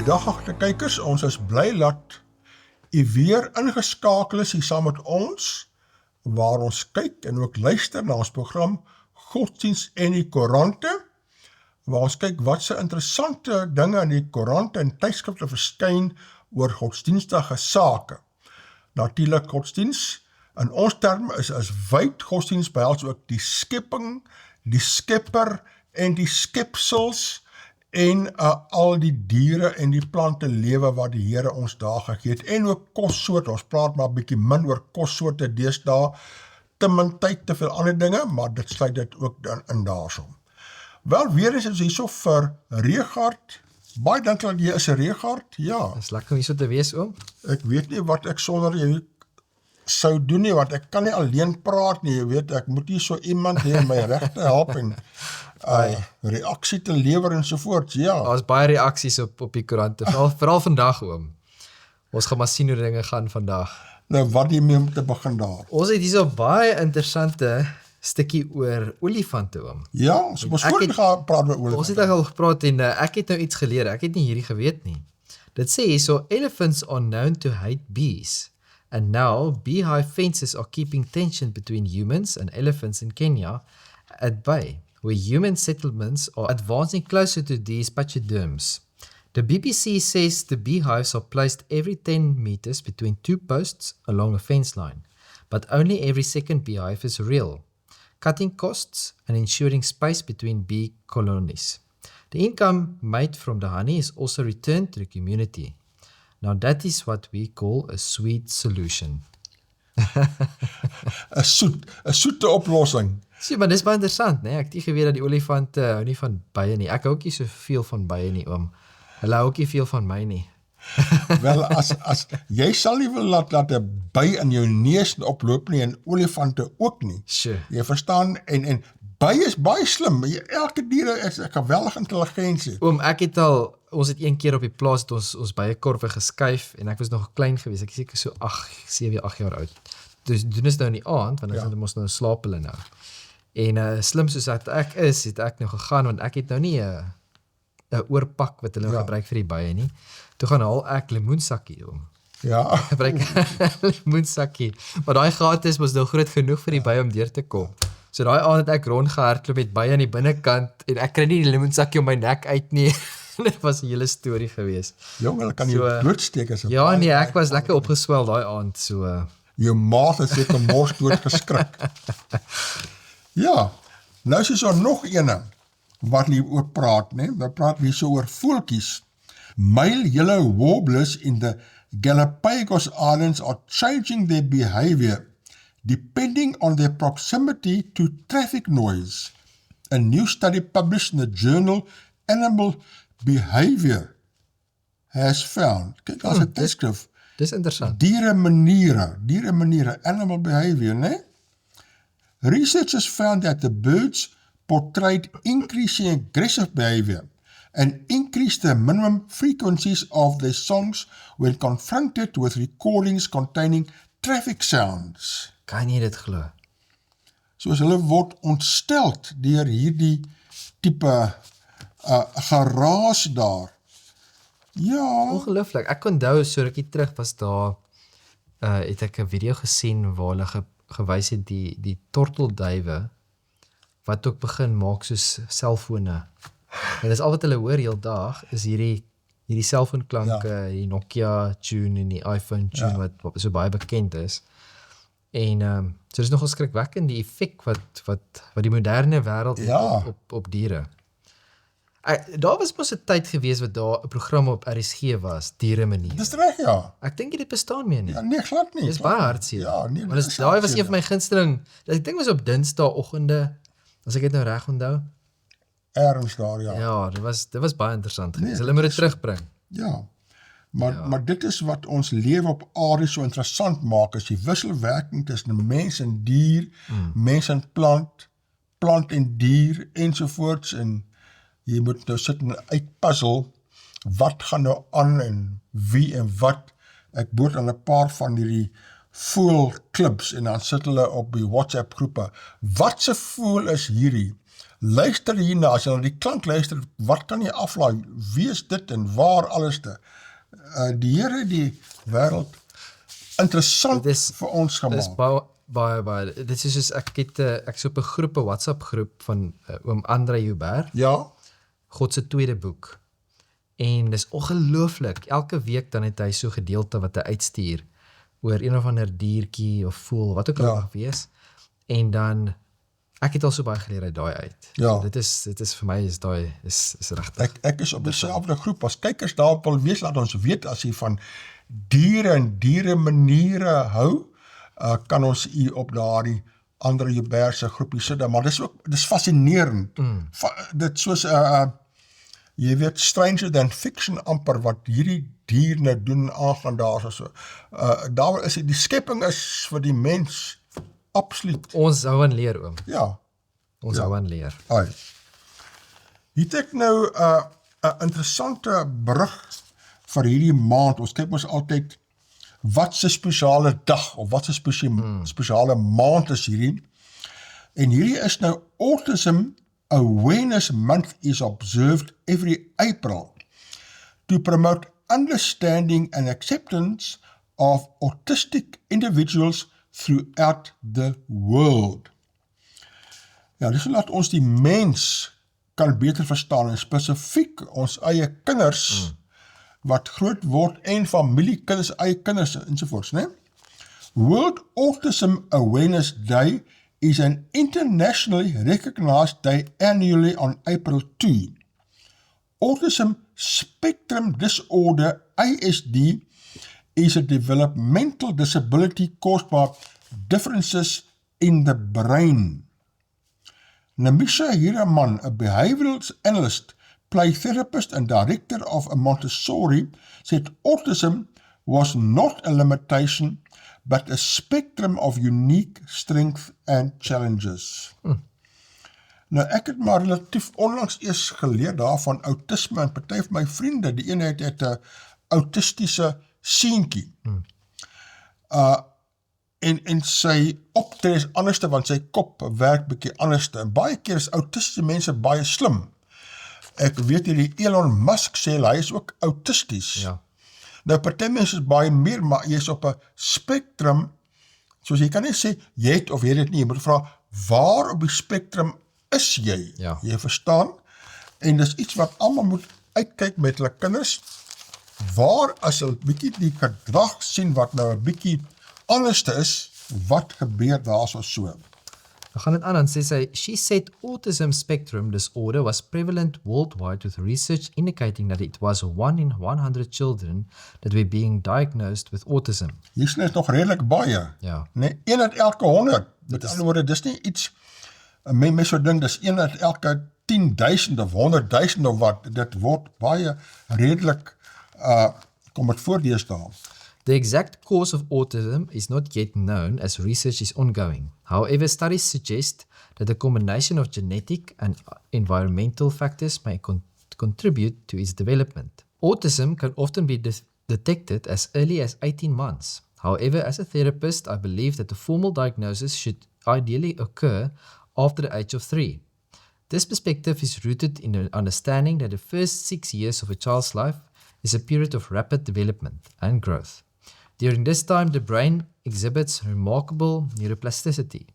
Goeiedag kykers, ons is bly dat u weer ingeskakel is hier saam met ons, waar ons kyk en ook luister na ons program Godsdienst en die Koerante, waar ons kyk wat se interessante dinge in die koerante en tydskrifte verskyn oor godsdienstige sake. Natuurlik godsdienst, in ons terme is wyd godsdienst behels ook die skepping, die skepper en die skepsels en al die diere en die plante lewe wat die Here ons daar gegee het, en ook kossoorte, ons praat maar 'n bietjie min oor kossoorte deesdae, te min tyd, te veel ander dinge, maar dit sluit dit ook dan in daarsom. Wel, weer eens is hierso vir Regard, baie dankie dat jy is 'n Regard, ja. Dit is lekker om hier so te wees, oom. Ek weet nie wat ek sonder jy sou doen nie, want ek kan nie alleen praat nie, jy weet, ek moet nie so iemand hê om my reg te help en reaksie te lewer ensovoorts, ja. Daar's baie reaksies op die koerante, vooral vandag, oom. Ons gaan maar sien hoe dinge gaan vandag. Nou, wat die mee om te begin daar? Ons het hier so baie interessante stukkie oor olifante, oom. Ja, ons moes voorheen gaan praat oor olifante. Ons het al gepraat en ek het nou iets geleer, ek het nie hierdie geweet nie. Dit sê hier so, elephants are known to hate bees. And now, beehive fences are keeping tension between humans and elephants in Kenya at bay, where human settlements are advancing closer to these pachyderms. The BBC says the beehives are placed every 10 meters between two posts along a fence line, but only every second beehive is real, cutting costs and ensuring space between bee colonies. The income made from the honey is also returned to the community. Now that is what we call a sweet solution. 'n soete oplossing. Sien, maar dis baie interessant, né? Ek het nie geweet dat die olifante hou nie van bye nie. Ek hou ook nie so veel van bye nie, oom. Hulle hou ook nie veel van my nie. Wel, as jy sal nie wil laat 'n by in jou neus oploop nie, en olifante ook nie. Sure. Jy verstaan, en by is baie slim. Elke dier is 'n geweldige intelligensie. Oom, ons het een keer op die plaas het ons byekorwe geskuif en ek was nog klein geweest. Ek is seker so 7, 8 jaar oud. Dus doen is nou in die aand, want dan moes nou slaap hulle nou. En slim soos ek is, het ek nou gegaan, want ek het nou nie 'n oorpak wat hulle gebruik vir die bye nie. Toe gaan haal ek lemoensakkie, oom. Ja. Gebruik lemoensakkie. Maar daai gat is mos nou groot genoeg vir die bye om deur te kom. So daai aand het ek rondgehardloop met bye aan die binnekant en ek kry nie die lemoensakkie om my nek uit nie. Dit was 'n hele storie geweest. Jong, hulle kan jou doodsteek as 'n ja, nee, ek was lekker opgeswel daai aand, so jou maat het seker mors dood geskrik. Ja, nou is daar nog ene wat hier oor praat, né? We praat hier so oor voeltjies. Male yellow warblers in the Galapagos Islands are changing their behavior depending on their proximity to traffic noise. A new study published in the journal Animal Behavior has found. Kyk, daar's 'n tydskrif. Dis interessant. Diere maniere, animal behavior, né? Researchers found that the birds portrayed increasing aggressive behavior and increased the minimum frequencies of their songs when confronted with recordings containing traffic sounds. Kan jy dit glo? Soos hulle word ontsteld deur hierdie tipe geraas daar. Ja. Ongelooflik. Ek onthou so rukkie terug was daar het ek 'n video gesien waar hulle gewys het die tortelduwe wat ook begin maak soos selfone. En dis al wat hulle hoor heel dag is hierdie selfoonklanke, die Nokia tune en die iPhone tune wat so baie bekend is. En so dis nogal skrikwekkend die effek wat die moderne wêreld het op diere. Daar was mos 'n tyd gewees wat daar 'n program op RSG was, Diere Maniere. Dis reg, ja. Ek dink dit bestaan meer nie. Ja, nee, glad nie. Dis baie hartseer. Ja, nee, maar daai was een van my gunsteling. Ek dink was op Dinsdagoggende, as ek dit nou reg onthou. Ergens daar, ja. Ja, dit was baie interessant geweest. Hulle moet dit terugbring. Ja. Maar dit is wat ons lewe op aarde so interessant maak, is die wisselwerking tussen mens en dier, mens en plant en dier, ensovoorts, en jy moet nou sit en uitpuzzle, wat gaan nou aan en wie en wat. Ek boot aan 'n paar van hierdie voelklubs en dan sit hulle op die WhatsApp groepe. Wat se voel is hierdie? Luister hierna, as jy na die klank luister, wat kan jy aflaai? Wie is dit en waar alles te? Die Here het die wêreld interessant vir ons Dit is gemaak. baie, dit is soos, ek is op 'n groep, 'n WhatsApp groep van oom Andre Joubert, Ja, God se tweede boek. En dis ongelooflik, elke week dan het hy so gedeelte wat hy uitstuur, oor een of ander diertjie of voel, wat ook al mag wees. En dan, ek het al so baie geleer uit daai uit. Ja. Dit is vir my, is regtig. ek is op dieselfde groep. As kykers daarop wil wees, laat ons weet, as jy van diere en dieremaniere hou, kan ons u op daardie Andre Joubert se groepie sit, maar dis fascinerend. Dit soos jy weet, stranger than fiction amper, wat hierdie dier nou doen aangaan daar so. Daar is die skepping is vir die mens absoluut. Ons hou aan leer, oom. Ja. Ons hou aan leer. Ai. Hier het ek nou 'n interessante berig vir hierdie maand. Ons kyk mos altyd wat se spesiale dag of wat se spesiale maand is hierdie. En hierdie is nou Autism Awareness Month is observed every April to promote understanding and acceptance of autistic individuals throughout the world. Ja, dis laat ons die mens kan beter verstaan en spesifiek ons eie kinders wat groot word en familiekinders, eie kinders ensovoorts, né? World Autism Awareness Day is an internationally recognized day annually on April 2. Autism Spectrum Disorder, ASD, is a developmental disability caused by differences in the brain. Namisha Hiraman, a behavioral analyst, play therapist and director of a Montessori, said autism was not a limitation, but a spectrum of unique strengths and challenges. Nou, ek het maar relatief onlangs eers geleer daarvan autisme, en party van my vriende, die ene het 'n autistische seentjie. En sy optree is anderste, want sy kop werk bietjie anderste, en baie keer is autistische mense baie slim. Ek weet hierdie Elon Musk sê, hy is ook autisties. Ja. Nou, party mense is baie meer, maar jy is op 'n spectrum, soos jy kan nie sê, jy het of jy het dit nie, jy moet vra, waar op die spectrum is jy? Ja. Jy verstaan? En dis iets wat almal moet uitkyk met hulle kinders, waar as hulle bietjie die gedrag sien wat nou 'n bietjie anderste is, wat gebeur daar so? Dan gaan dit aan en sê sy, she said autism spectrum disorder was prevalent worldwide with research indicating that it was 1 in 100 children that were being diagnosed with autism. Hier is nog redelik baie. Ja. Nee, 1 uit elke 100. Met ander woorde, dis nie iets, mense so dink, dis 1 uit elke 10.000 of 100.000 of wat, dit word baie redelik, kom het voor deesdae. The exact cause of autism is not yet known as research is ongoing. However, studies suggest that a combination of genetic and environmental factors may contribute to its development. Autism can often be detected as early as 18 months. However, as a therapist, I believe that the formal diagnosis should ideally occur after the age of 3. This perspective is rooted in the understanding that the first 6 years of a child's life is a period of rapid development and growth. During this time, the brain exhibits remarkable neuroplasticity,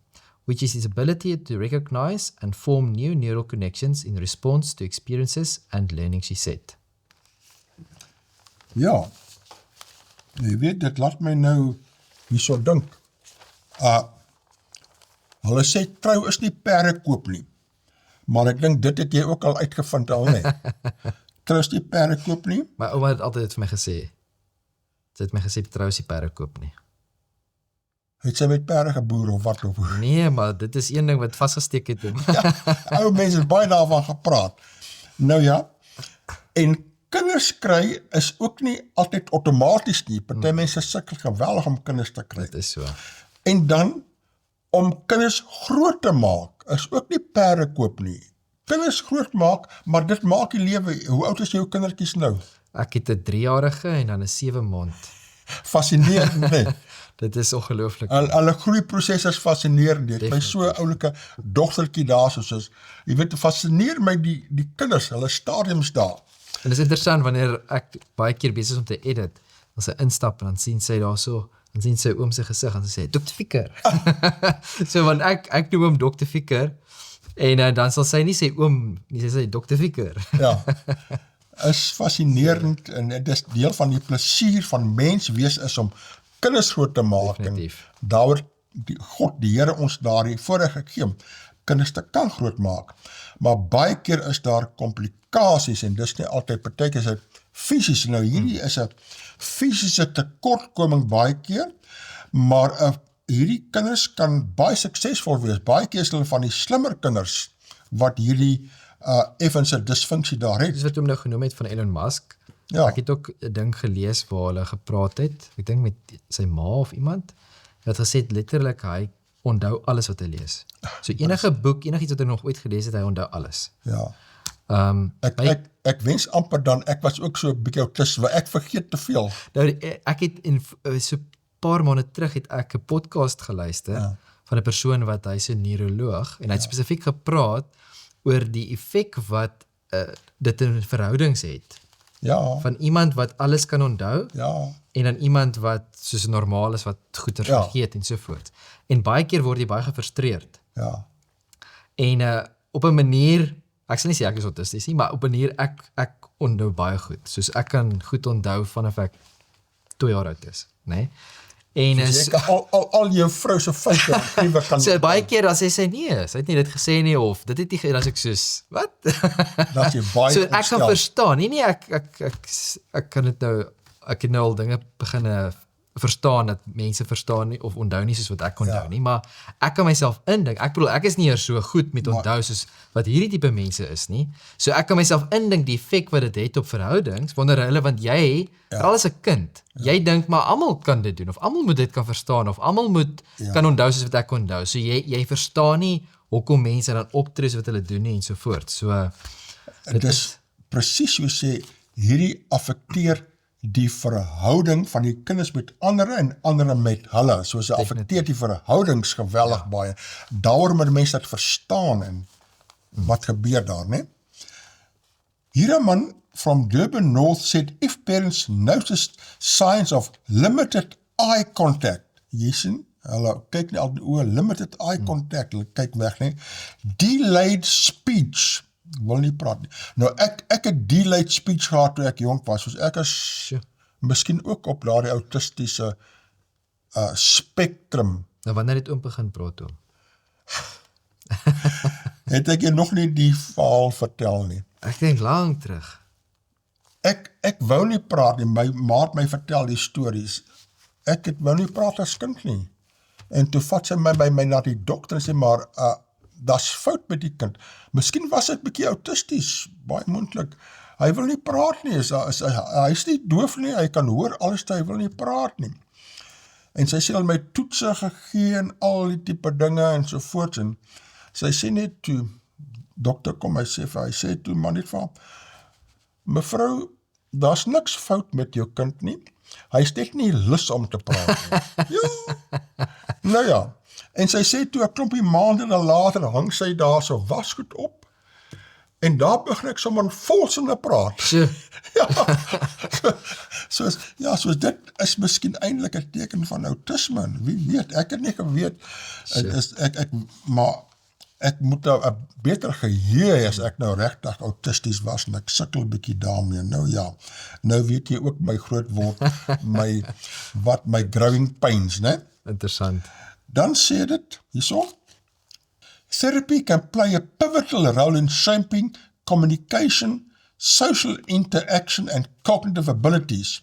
which is its ability to recognize and form new neural connections in response to experiences and learning, she said. Ja, jy weet, dit laat my nou hierso dink. Hulle sê trou is nie perde koop nie, maar ek dink dit het jy ook al uitgevind al, nee. Trou is nie perde koop nie. My ouma het altyd vir my gesê, sy het my gesê, trou is nie perde koop nie. Het sy met perde geboer of wat? Nee, maar dit is een ding wat vasgesteek het. Ja, ou mense het baie daarvan gepraat. Nou ja, en kinders kry is ook nie altyd outomaties nie. Party mense sukkel geweldig om kinders te kry. Dit is so. En dan, om kinders groot te maak, is ook nie perde koop nie. Kinders groot maak, maar dit maak die lewe. Hoe oud is jou kindertjies nou? Ek het 'n 3-jarige en dan 'n 7 maand. Fascinerend, nee. Dit is ongelooflik. Hulle groeiproses is fascinerend. Ek my so 'n oulike dogtertjie daar soos, jy weet, fascineer my die kinders, hulle stadiums daar. En dit is interessant wanneer ek baie keer besig is om te edit, as sy instap en dan sien sy daar so, dan sien sy oom sy gesig en sy sê, Dr. Fikker. So, want ek noem hom Dr. Fikker, en dan sal sy nie sê oom, nie, sy sê Dr. Fikker. Ja, is fascinerend en dit is deel van die plesier van mens wees is om kinders groot te maak. Definitief. En daaroor God, die Here ons daardie voorreg gegee om kinders te kan groot maak. Maar baie keer is daar komplikasies en dis nie altyd, partykeer is dit fisies. Nou hierdie is 'n fisiese tekortkoming baie keer, maar hierdie kinders kan baie suksesvol wees. Baie keer is hulle van die slimmer kinders wat hierdie effens 'n disfunksie daar het. Dis wat hom nou genoem het van Elon Musk. Ja. Ek het ook 'n ding gelees waar hulle gepraat het, ek dink met sy ma of iemand, wat gesê het letterlik hy onthou alles wat hy lees. So enige boek, enigiets wat hy nog ooit gelees het, hy onthou alles. Ja. Ek wens amper dan, ek was ook so 'n bietjie autis, waar ek vergeet te veel. Nou, ek het so paar maande terug het ek 'n podcast geluister van 'n persoon wat hy's 'n neuroloog en hy het spesifiek gepraat oor die effek wat dit in verhoudings het. Ja. Van iemand wat alles kan onthou Ja. en dan iemand wat soos normaal is wat goeie vergeet en so voort. En baie keer word jy baie gefrustreerd. Ja. En op 'n manier, ek sal nie sê ek is autisties nie, maar op 'n manier ek onthou baie goed. Soos ek kan goed onthou vanaf ek 2 jaar oud is, né? En Jy kan al jou vrou se foute kan so baie keer as sy sê nee, sy het nie dit gesê nie of dit het nie, dan sê ek soos, wat? dat jy baie So ek kan verstaan, nee, ek kan dit nou, ek het nou al dinge begin verstaan dat mense verstaan nie of onthou nie soos wat ek onthou nie, maar ek kan myself indink. Ek bedoel, ek is nie eers so goed met onthou soos wat hierdie tipe mense is nie. So ek kan myself indink die effek wat dit het op verhoudings, want jy, veral as 'n kind, jy dink maar almal kan dit doen of almal moet dit kan verstaan of almal moet kan onthou soos wat ek onthou. So jy verstaan nie hoekom mense dan optree wat hulle doen nie en so voort. So dit is presies soos sê hierdie affekteer die verhouding van die kinders met ander en ander met hulle, soos hy affekteer die verhoudings geweldig baie. Daarom moet mense dit verstaan en wat gebeur daar, né? Hier 'n man from Durban North said if parents noticed signs of limited eye contact, jy sien, hulle kyk nie altyd oor limited eye contact, hulle kyk weg, né? Delayed speech, wil nie praat nie. Nou ek het delayed speech gehad toe ek jong was, soos ek is miskien ook op daardie autistiese spektrum. Nou wanneer het oom begin praat oom? Het ek jy nog nie die verhaal vertel nie. Ek dink lank terug. Ek wou nie praat nie, my maat my vertel die stories. Ek wou nie praat as kind nie. En toe vat sy my by my na die dokter en sê maar, dat's fout met die kind. Miskien was ek bietjie autisties, baie moontlik. Hy wil nie praat nie, hy is nie doof nie, hy kan hoor alles, hy wil nie praat nie. En sy sê al my toetse gegee en al die tipe dinge en so voort. En sy sê net toe, dokter kom, hy sê toe maar net vir haar, mevrou, daar's niks fout met jou kind nie, hy is net nie lus om te praat nie. Ja, nou ja, en sy sê toe 'n klompie maande later hang sy daar so wasgoed op, en daar begin ek sommer volsinne praat. Soos dit is miskien eintlik 'n teken van autisme, wie weet, ek het nie geweet, maar ek moet nou 'n beter geheue as ek nou regtig autisties was, en ek sukkel 'n bietjie daarmee, nou ja, nou weet jy ook my groot word, my growing pains, né? Interessant. Dan sê dit, hierso, therapy can play a pivotal role in shaping communication, social interaction, and cognitive abilities.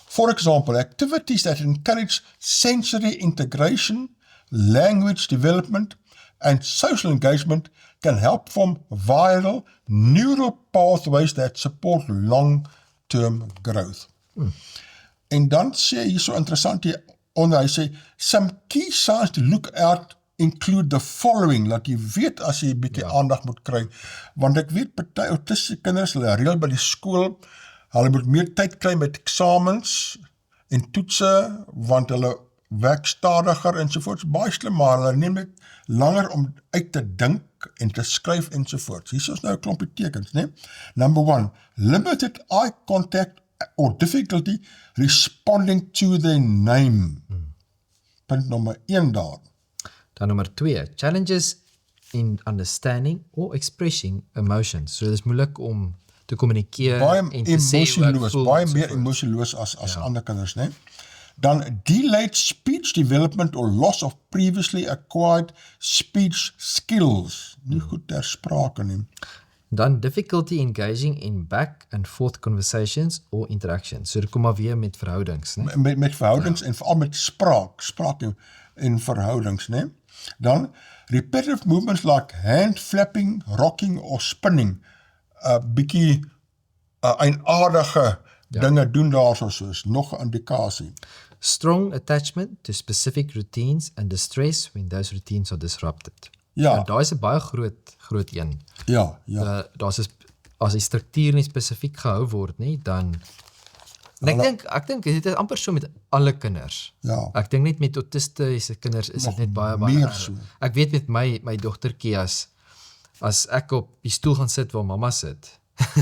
For example, activities that encourage sensory integration, language development, and social engagement can help form viral neural pathways that support long-term growth. En dan sê hy so interessant onder, hy sê, some key signs to look out include the following, laat jy weet as jy 'n bietjie aandag moet kry, want ek weet party autistiese kinders, hulle reël by die skool, hulle moet meer tyd kry met eksamens, en toetse, want hulle werk stadiger ensovoorts, baie slim, maar hulle neem dit langer om uit te dink en te skryf ensovoorts. Hier is nou 'n klompie tekens, né? Number 1, limited eye contact or difficulty responding to their name. Punt nommer 1 daar. Dan nommer 2, challenges in understanding or expressing emotions. So dis moeilik om te kommunikeer Baie en te sê hoe ek emosieloos, voel. baie meer ensovoorts. emosieloos as ander kinders, né? Dan delayed speech development or loss of previously acquired speech skills. Nie goed ter sprake nie. Dan difficulty engaging in back and forth conversations or interactions. So dit kom maar weer met verhoudings, né? Met verhoudings en veral met spraak en verhoudings, né? Dan repetitive movements like hand flapping, rocking or spinning. Bietjie eienaardige dinge doen daarso, soos nog 'n indikasie. Strong attachment to specific routines and distress when those routines are disrupted. Ja. En daar is 'n baie groot een. Ja. Daar's as die struktuur nie spesifiek gehou word nie, dan en ek dink dit is amper so met alle kinders. Ja. Ek dink net met autistiese kinders is dit net baie meer erg. so. Ek weet met my dogtertjie as ek op die stoel gaan sit waar mamma sit,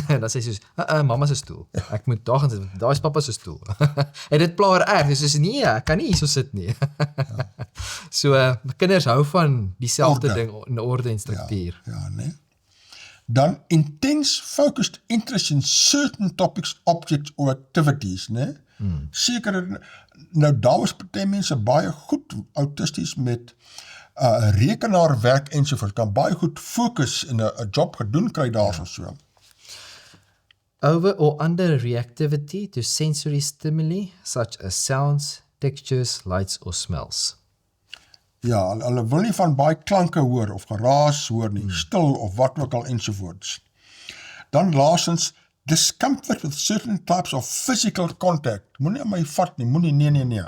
dan sê sy soos, mamma se stoel. Ek moet daar gaan sit, want daar is pappa se stoel. En dit pla haar erg, dis soos, nee, ek kan nie hierso sit nie. So, kinders hou van dieselfde Orde. ding in orde en struktuur. Ja, né? Dan intense focused interest in certain topics, objects or activities, né? Seker, nou daar was party mense baie goed autisties met rekenaarwerk ensovoorts, kan baie goed fokus en 'n job gedoen kry daarso so. Over or under reactivity to sensory stimuli such as sounds, textures, lights or smells. Ja, hulle wil nie van baie klanke hoor of geraas hoor nie, stil of wat ook al ensovoorts. Dan laastens, discomfort with certain types of physical contact. Moenie aan my vat nie, moenie, nee.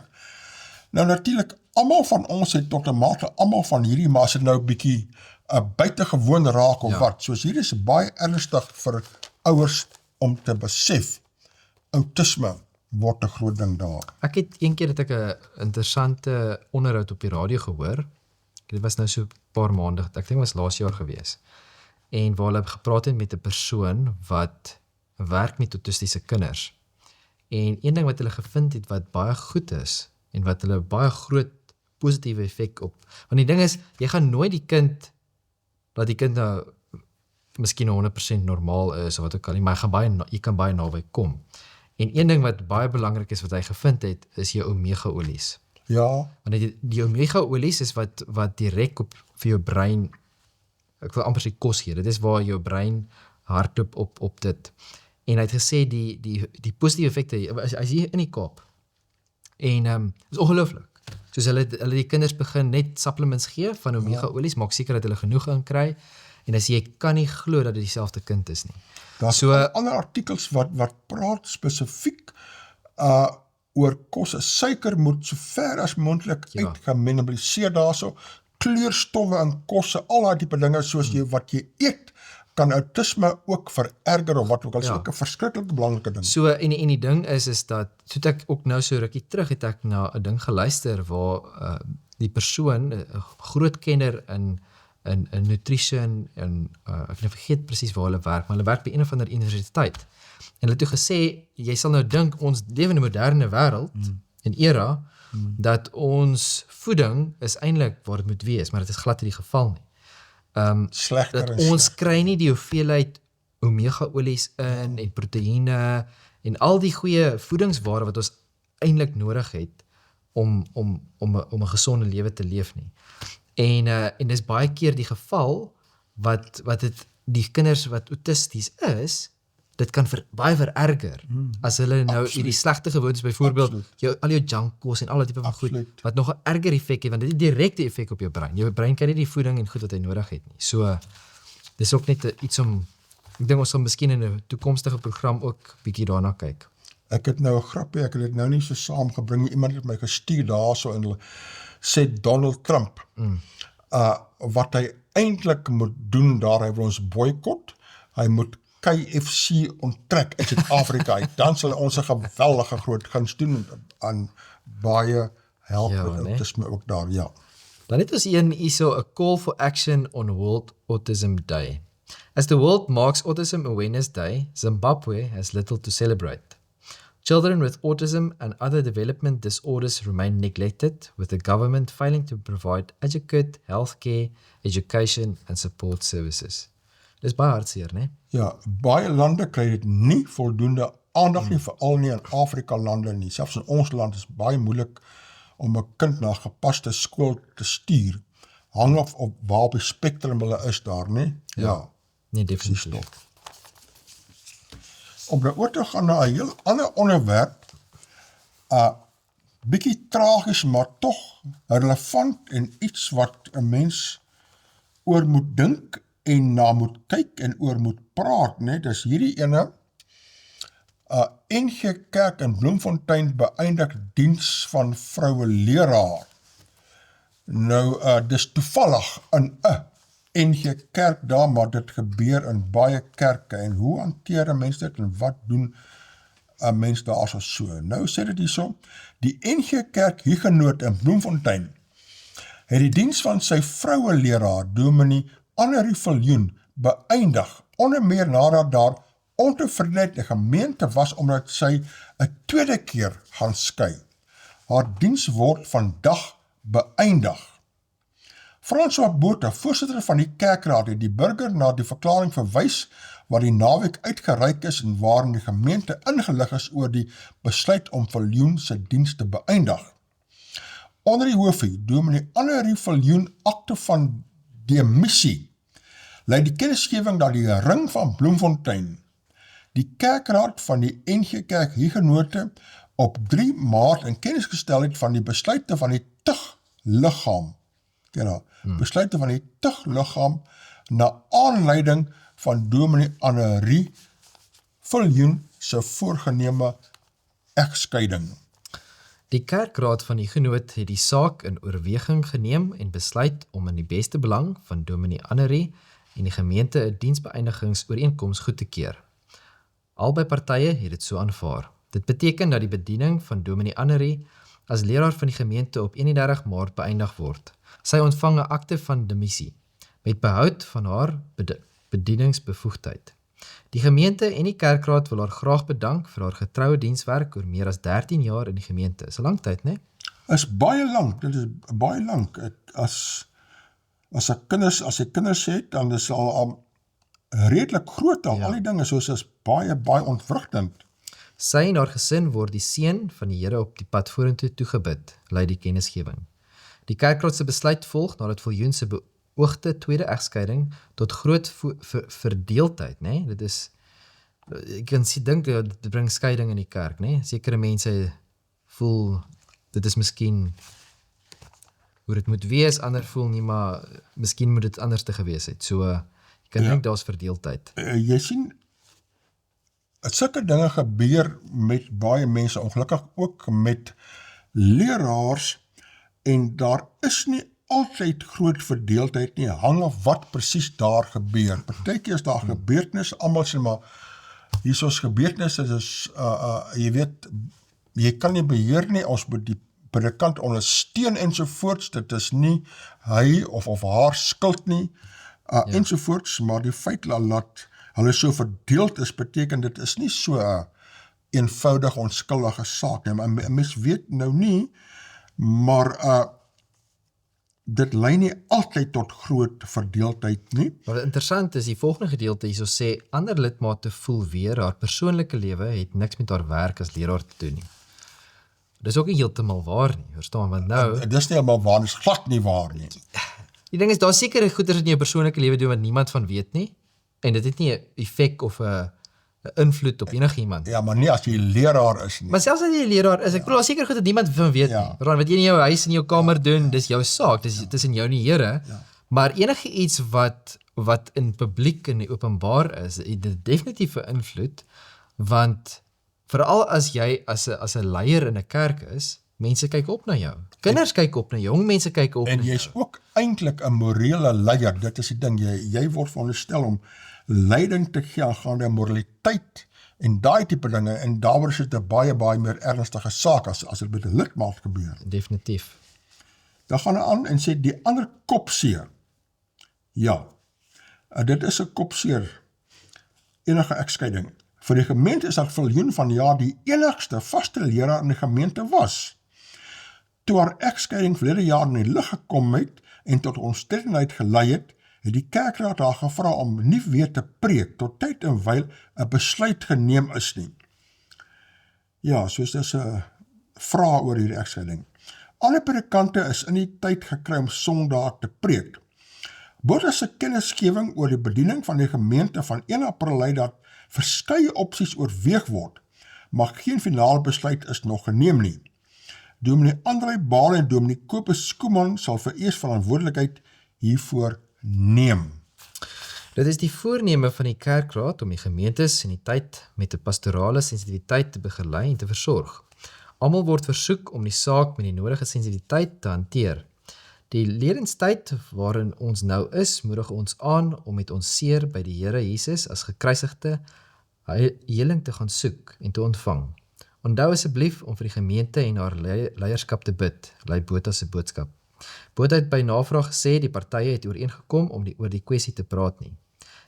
Nou natuurlik, almal van ons het tot 'n mate almal van hierdie, maar as dit nou 'n bietjie buitengewoon raak of wat. Soos hier is baie ernstig vir ouers om te besef, autisme word 'n groot ding daar. Ek het een keer 'n interessante onderhoud op die radio gehoor. Dit was nou so 'n paar maande, ek dink was laas jaar gewees. En waar hulle gepraat het met 'n persoon wat werk met autistiese kinders. En een ding wat hulle gevind het wat baie goed is en wat hulle baie groot positiewe effek op. Want die ding is, jy gaan nooit die kind dat die kind nou miskien 100% normaal is of wat ook al nie, maar jy kan baie naby kom. En een ding wat baie belangrik is wat hy gevind het, is jou omega-olies. Ja, Want die omega-olies is wat direk vir jou brein, ek wil amper sê kos gee, dit is waar jou brein hardloop op dit. En hy het gesê die positiewe effekte, as jy in die Kaap, en is ongelooflik. Soos hulle die kinders begin net supplements gee van omega-olies, maak seker dat hulle genoeg inkry, en as jy kan nie glo dat dit dieselfde kind is nie. daar's So, ander artikels wat praat spesifiek oor kosse. Suiker moet so ver as moontlik uitgeminimaliseer daarso. Kleurstowwe in kosse, al daai tipe dinge soos wat jy eet, kan autisme ook vererger of wat ook al. Dis ook 'n verskriklik belangrike ding. So, en die ding is dat, toe ek ook nou so rukkie terug, het ek na 'n ding geluister waar die persoon, 'n groot kenner in nutrition, en ek vergeet presies waar hulle werk, maar hulle werk by een of ander universiteit. En hulle het toe gesê, jy sal nou dink, ons lewe in 'n moderne wêreld, en era, dat ons voeding is eintlik waar dit moet wees, maar dit is glad nie die geval nie. Slegter Dat en ons kry nie die hoeveelheid omega-olies in en proteïene en al die goeie voedingsware wat ons eintlik nodig het om 'n gesonde lewe te leef nie. En dis baie keer die geval wat dit die kinders wat autisties is, dit kan baie vererger as hulle nou hierdie slegte gewoontes, byvoorbeeld al jou junk kos en al die tipe van goed, wat nog 'n erger effek het, want dit het 'n direkte effek op jou brein. Jou brein kry nie die voeding en goed wat hy nodig het nie. So, dis ook net iets om, ek dink ons sal miskien in 'n toekomstige program ook bietjie daarna kyk. Ek het nou 'n grappie, ek het dit nou nie so saamgebring, iemand het my gestuur daarso en hulle sê Donald Trump, wat hy eintlik moet doen daar, hy wil ons boykot, hy moet KFC onttrek in Suid-Afrika uit, dan sal ons 'n geweldige groot guns doen aan baie help Ja, met nee. autisme ook daar, ja. Dan het ons een hierso, a call for action on World Autism Day. As the world marks Autism Awareness Day, Zimbabwe has little to celebrate. Children with autism and other development disorders remain neglected, with the government failing to provide adequate healthcare, education and support services. Dis baie hartseer, né? Ja, baie lande kry dit nie voldoende aandag nie, veral nie in Afrika lande nie. Selfs in ons land is baie moeilik om 'n kind na 'n gepaste skool te stuur. Hang af op waar op die spektrum hulle is daar, né? Ja. Nee, definitief. Om nou oor te gaan na 'n heel ander onderwerp, bietjie tragies, maar tog relevant en iets wat 'n mens oor moet dink en na moet kyk en oor moet praat, né? Dis hierdie ene, NG Kerk in Bloemfontein beëindig diens van vroue leraar. Nou, dis toevallig in 'n NG Kerk daar, maar dit gebeur in baie kerke. En hoe hanteer 'n mens dit en wat doen 'n mens daar so? Nou sê dit hierso, die NG Kerk Huguenot in Bloemfontein het die diens van sy vroue leraar, Dominee Annerie Viljoen, beëindig, onder meer nadat daar ontevredenheid in die gemeente was omdat sy 'n tweede keer gaan skei. Haar diens word vandag beëindig. François Botha, voorsitter van die kerkraad, het die burger na die verklaring verwys wat die naweek uitgereik is en waarin die gemeente ingelig is oor die besluit om Viljoen se diens te beëindig. Onder die hoofie, Dominee Annerie Viljoen akte van demissie, lei die kennisgewing dat die ring van Bloemfontein, die kerkraad van die NG Kerk Huguenote, op 3 Maart in kennis gestel het van die besluite van die tugliggaam. Besluite van die tugliggaam na aanleiding van Dominee Annerie Viljoen se voorgeneme egskeiding. Die kerkraad van die Huguenot het die saak in oorweging geneem en besluit om in die beste belang van Dominee Annerie en die gemeente 'n diensbeëindigingsooreenkoms goed te keer. Albei partye het dit so aanvaar. Dit beteken dat die bediening van Dominee Annerie as leraar van die gemeente op 31 Maart beëindig word. Sy ontvang 'n akte van demissie met behoud van haar bedieningsbevoegdheid. Die gemeente en die kerkraad wil haar graag bedank vir haar getroue dienswerk oor meer as 13 jaar in die gemeente. Is 'n lang tyd, né? Is baie lank, dit is baie lank. As jy kinders het, dan is al redelik groot al die dinge, soos is baie ontwrigtend. Sy en haar gesin word die seën van die Here op die pad vorentoe toegebid, lei die kennisgewing. Die kerkraad se besluit volg nadat Viljoen se beoogde tweede egskeiding tot groot verdeeldheid, né? Dit is, ek kan dink, dit bring skeiding in die kerk, né? Sekere mense voel, dit is miskien hoe dit moet wees, ander voel nie, maar miskien moet dit anders te gewees het. So, ek kan dink daar's verdeeldheid. Jy sien, sulke dinge gebeur met baie mense, ongelukkig ook met leraars, en daar is nie altyd groot verdeeldheid nie, hang af wat presies daar gebeur. Partykeer is daar gebeurtenisse, almal sê maar, hier soos gebeurtenisse, jy weet, jy kan nie beheer nie, ons moet die predikant ondersteun ensovoorts, dit is nie hy of haar skuld nie, ensovoorts, maar die feit dat hulle so verdeeld is, beteken dit is nie so 'n eenvoudig onskuldige saak nie, maar 'n mens weet nou nie, maar dit lei nie altyd tot groot verdeeldheid nie. Wat interessant is, die volgende gedeelte hierso sê, ander lidmate voel weer, haar persoonlike lewe het niks met haar werk as leraar te doen nie. Dis ook nie heeltemal waar nie, verstaan, want nou... Dis nie helemaal waar, dis glad nie waar nie. Die ding is, daar sekere goeders in jou persoonlike lewe doen wat niemand van weet nie, en dit het nie 'n effek of 'n invloed op enige iemand. Ja, maar nie as jy leraar is nie. Maar selfs as jy 'n leraar is, ek bedoel, seker goed dat niemand van weet nie. Ron, wat jy in jou huis en jou kamer doen, dis jou saak, dis tussen jou en die Here. Maar enige iets wat in publiek en openbaar is, het dit definitief 'n invloed, want veral as jy as 'n leier in 'n kerk is, mense kyk op na jou. Kinders kyk op na jou, jong mense kyk op En na jy's jou. ook eintlik 'n morele leier. Dit is die ding, jy word veronderstel om leiding te gee aangaande moraliteit en daai tipe dinge, en daaroor is dit 'n baie meer ernstige saak as dit met 'n lidmaat gebeur. Definitief. Dan gaan hy aan en sê die ander kopseer. Ja, dit is 'n kopseer, enige egskeiding. Vir die gemeente is dat viljoen van jaar die enigste vaste leraar in die gemeente was. Toe haar egskeiding verlede jaar in die lig gekom het en tot ontstedendheid gelei het, het die kerkraad haar gevra om nie weer te preek tot tyd en wyl 'n besluit geneem is nie. Ja, soos dis 'n vraag oor hierdie egskeiding. Alle predikante is in die tyd gekry om Sondag te preek. Botha se kennisgewing oor die bediening van die gemeente van 1 April uit dat verskeie opsies oorweeg word, maar geen finale besluit is nog geneem nie. Dominee André Baal en Dominee Kobus Skooman sal vereers verantwoordelikheid hiervoor neem. Dit is die voorneme van die kerkraad om die gemeentes in die tyd met 'n pastorale sensitiwiteit te begelei en te versorg. Almal word versoek om die saak met die nodige sensitiwiteit te hanteer. Die ledenstyd waarin ons nou is, moedig ons aan om met ons seer by die Here Jesus as gekruisigde heling te gaan soek en te ontvang. Onthou asseblief om vir die gemeente en haar leierskap te bid, lui Botha se boodskap. Botha het by navraag gesê die partye het ooreengekom om oor die kwessie te praat nie.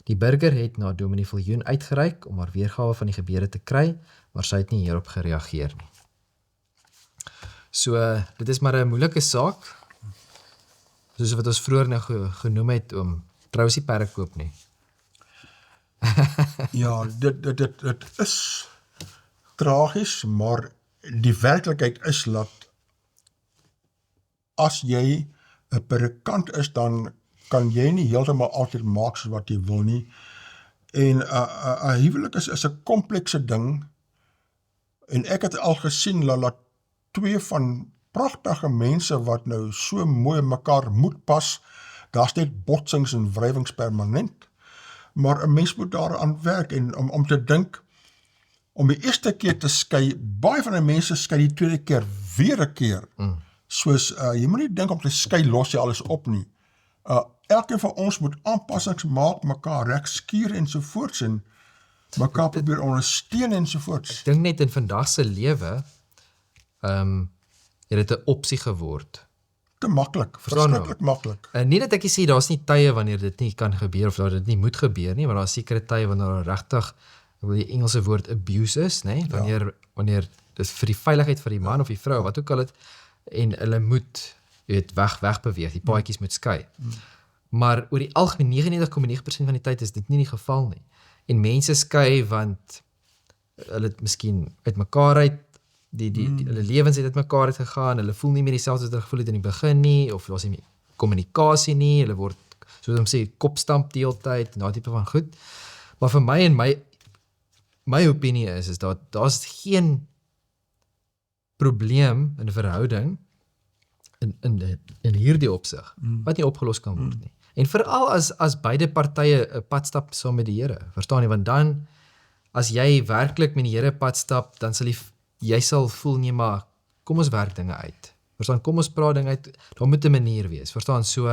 Die burger het na Dominee Viljoen uitgereik om haar weergawe van die gebeure te kry, maar sy het nie hierop gereageer nie. So, dit is maar 'n moeilike saak, soos wat ons vroeër nou genoem het, om trouens nie perde koop nie. Ja, dit is tragies, maar die werklikheid is dat as jy 'n predikant is, dan kan jy nie heeltemal altyd maak soos wat jy wil nie. En 'n huwelik is 'n komplekse ding, en ek het al gesien dat twee van pragtige mense wat nou so mooi mekaar moet pas, daar's net botsings en wrywings permanent, maar 'n mens moet daaraan werk, en om te dink, om die eerste keer te skei, baie van die mense skei die tweede keer weer 'n keer, soos, jy moet nie dink om te skei los jy alles op nie. Elkeen van ons moet aanpassings maak, mekaar reg skuur en sovoorts, en mekaar probeer ondersteun en sovoorts. Ek dink net in vandag se lewe, het dit 'n opsie geword. Te maklik, Verstaan verskriklik maklik. Nie dat ek sê daar's nie tye wanneer dit nie kan gebeur of dat dit nie moet gebeur nie, maar daar's sekere tye wanneer daar regtig, ek wil die Engelse woord abuse is, nê? Wanneer dis vir die veiligheid van die man of die vrou, wat ook al het, en hulle moet, jy weet, weg beweeg, die paadjies moet skei. Maar oor die algemeen 99,9% van die tyd is dit nie die geval nie. En mense skei want hulle het miskien uit mekaar uit, hulle lewens het uit mekaar uit gegaan, hulle voel nie meer dieselfde as hulle gevoel het in die begin nie, of daar's nie kommunikasie nie, hulle word, soos ons sê, kopstamp die hele tyd, en daai tipe van goed. Maar vir my en my opinie is dat daar's geen probleem in 'n verhouding in hierdie opsig wat nie opgelos kan word nie. En veral as beide partye 'n pad stap saam met die Here, verstaan jy? Want dan, as jy werklik met die Here pad stap, dan sal jy sal voel, nee, maar kom ons werk dinge uit. Verstaan, kom ons praat dinge uit, daar moet 'n manier wees. Verstaan, so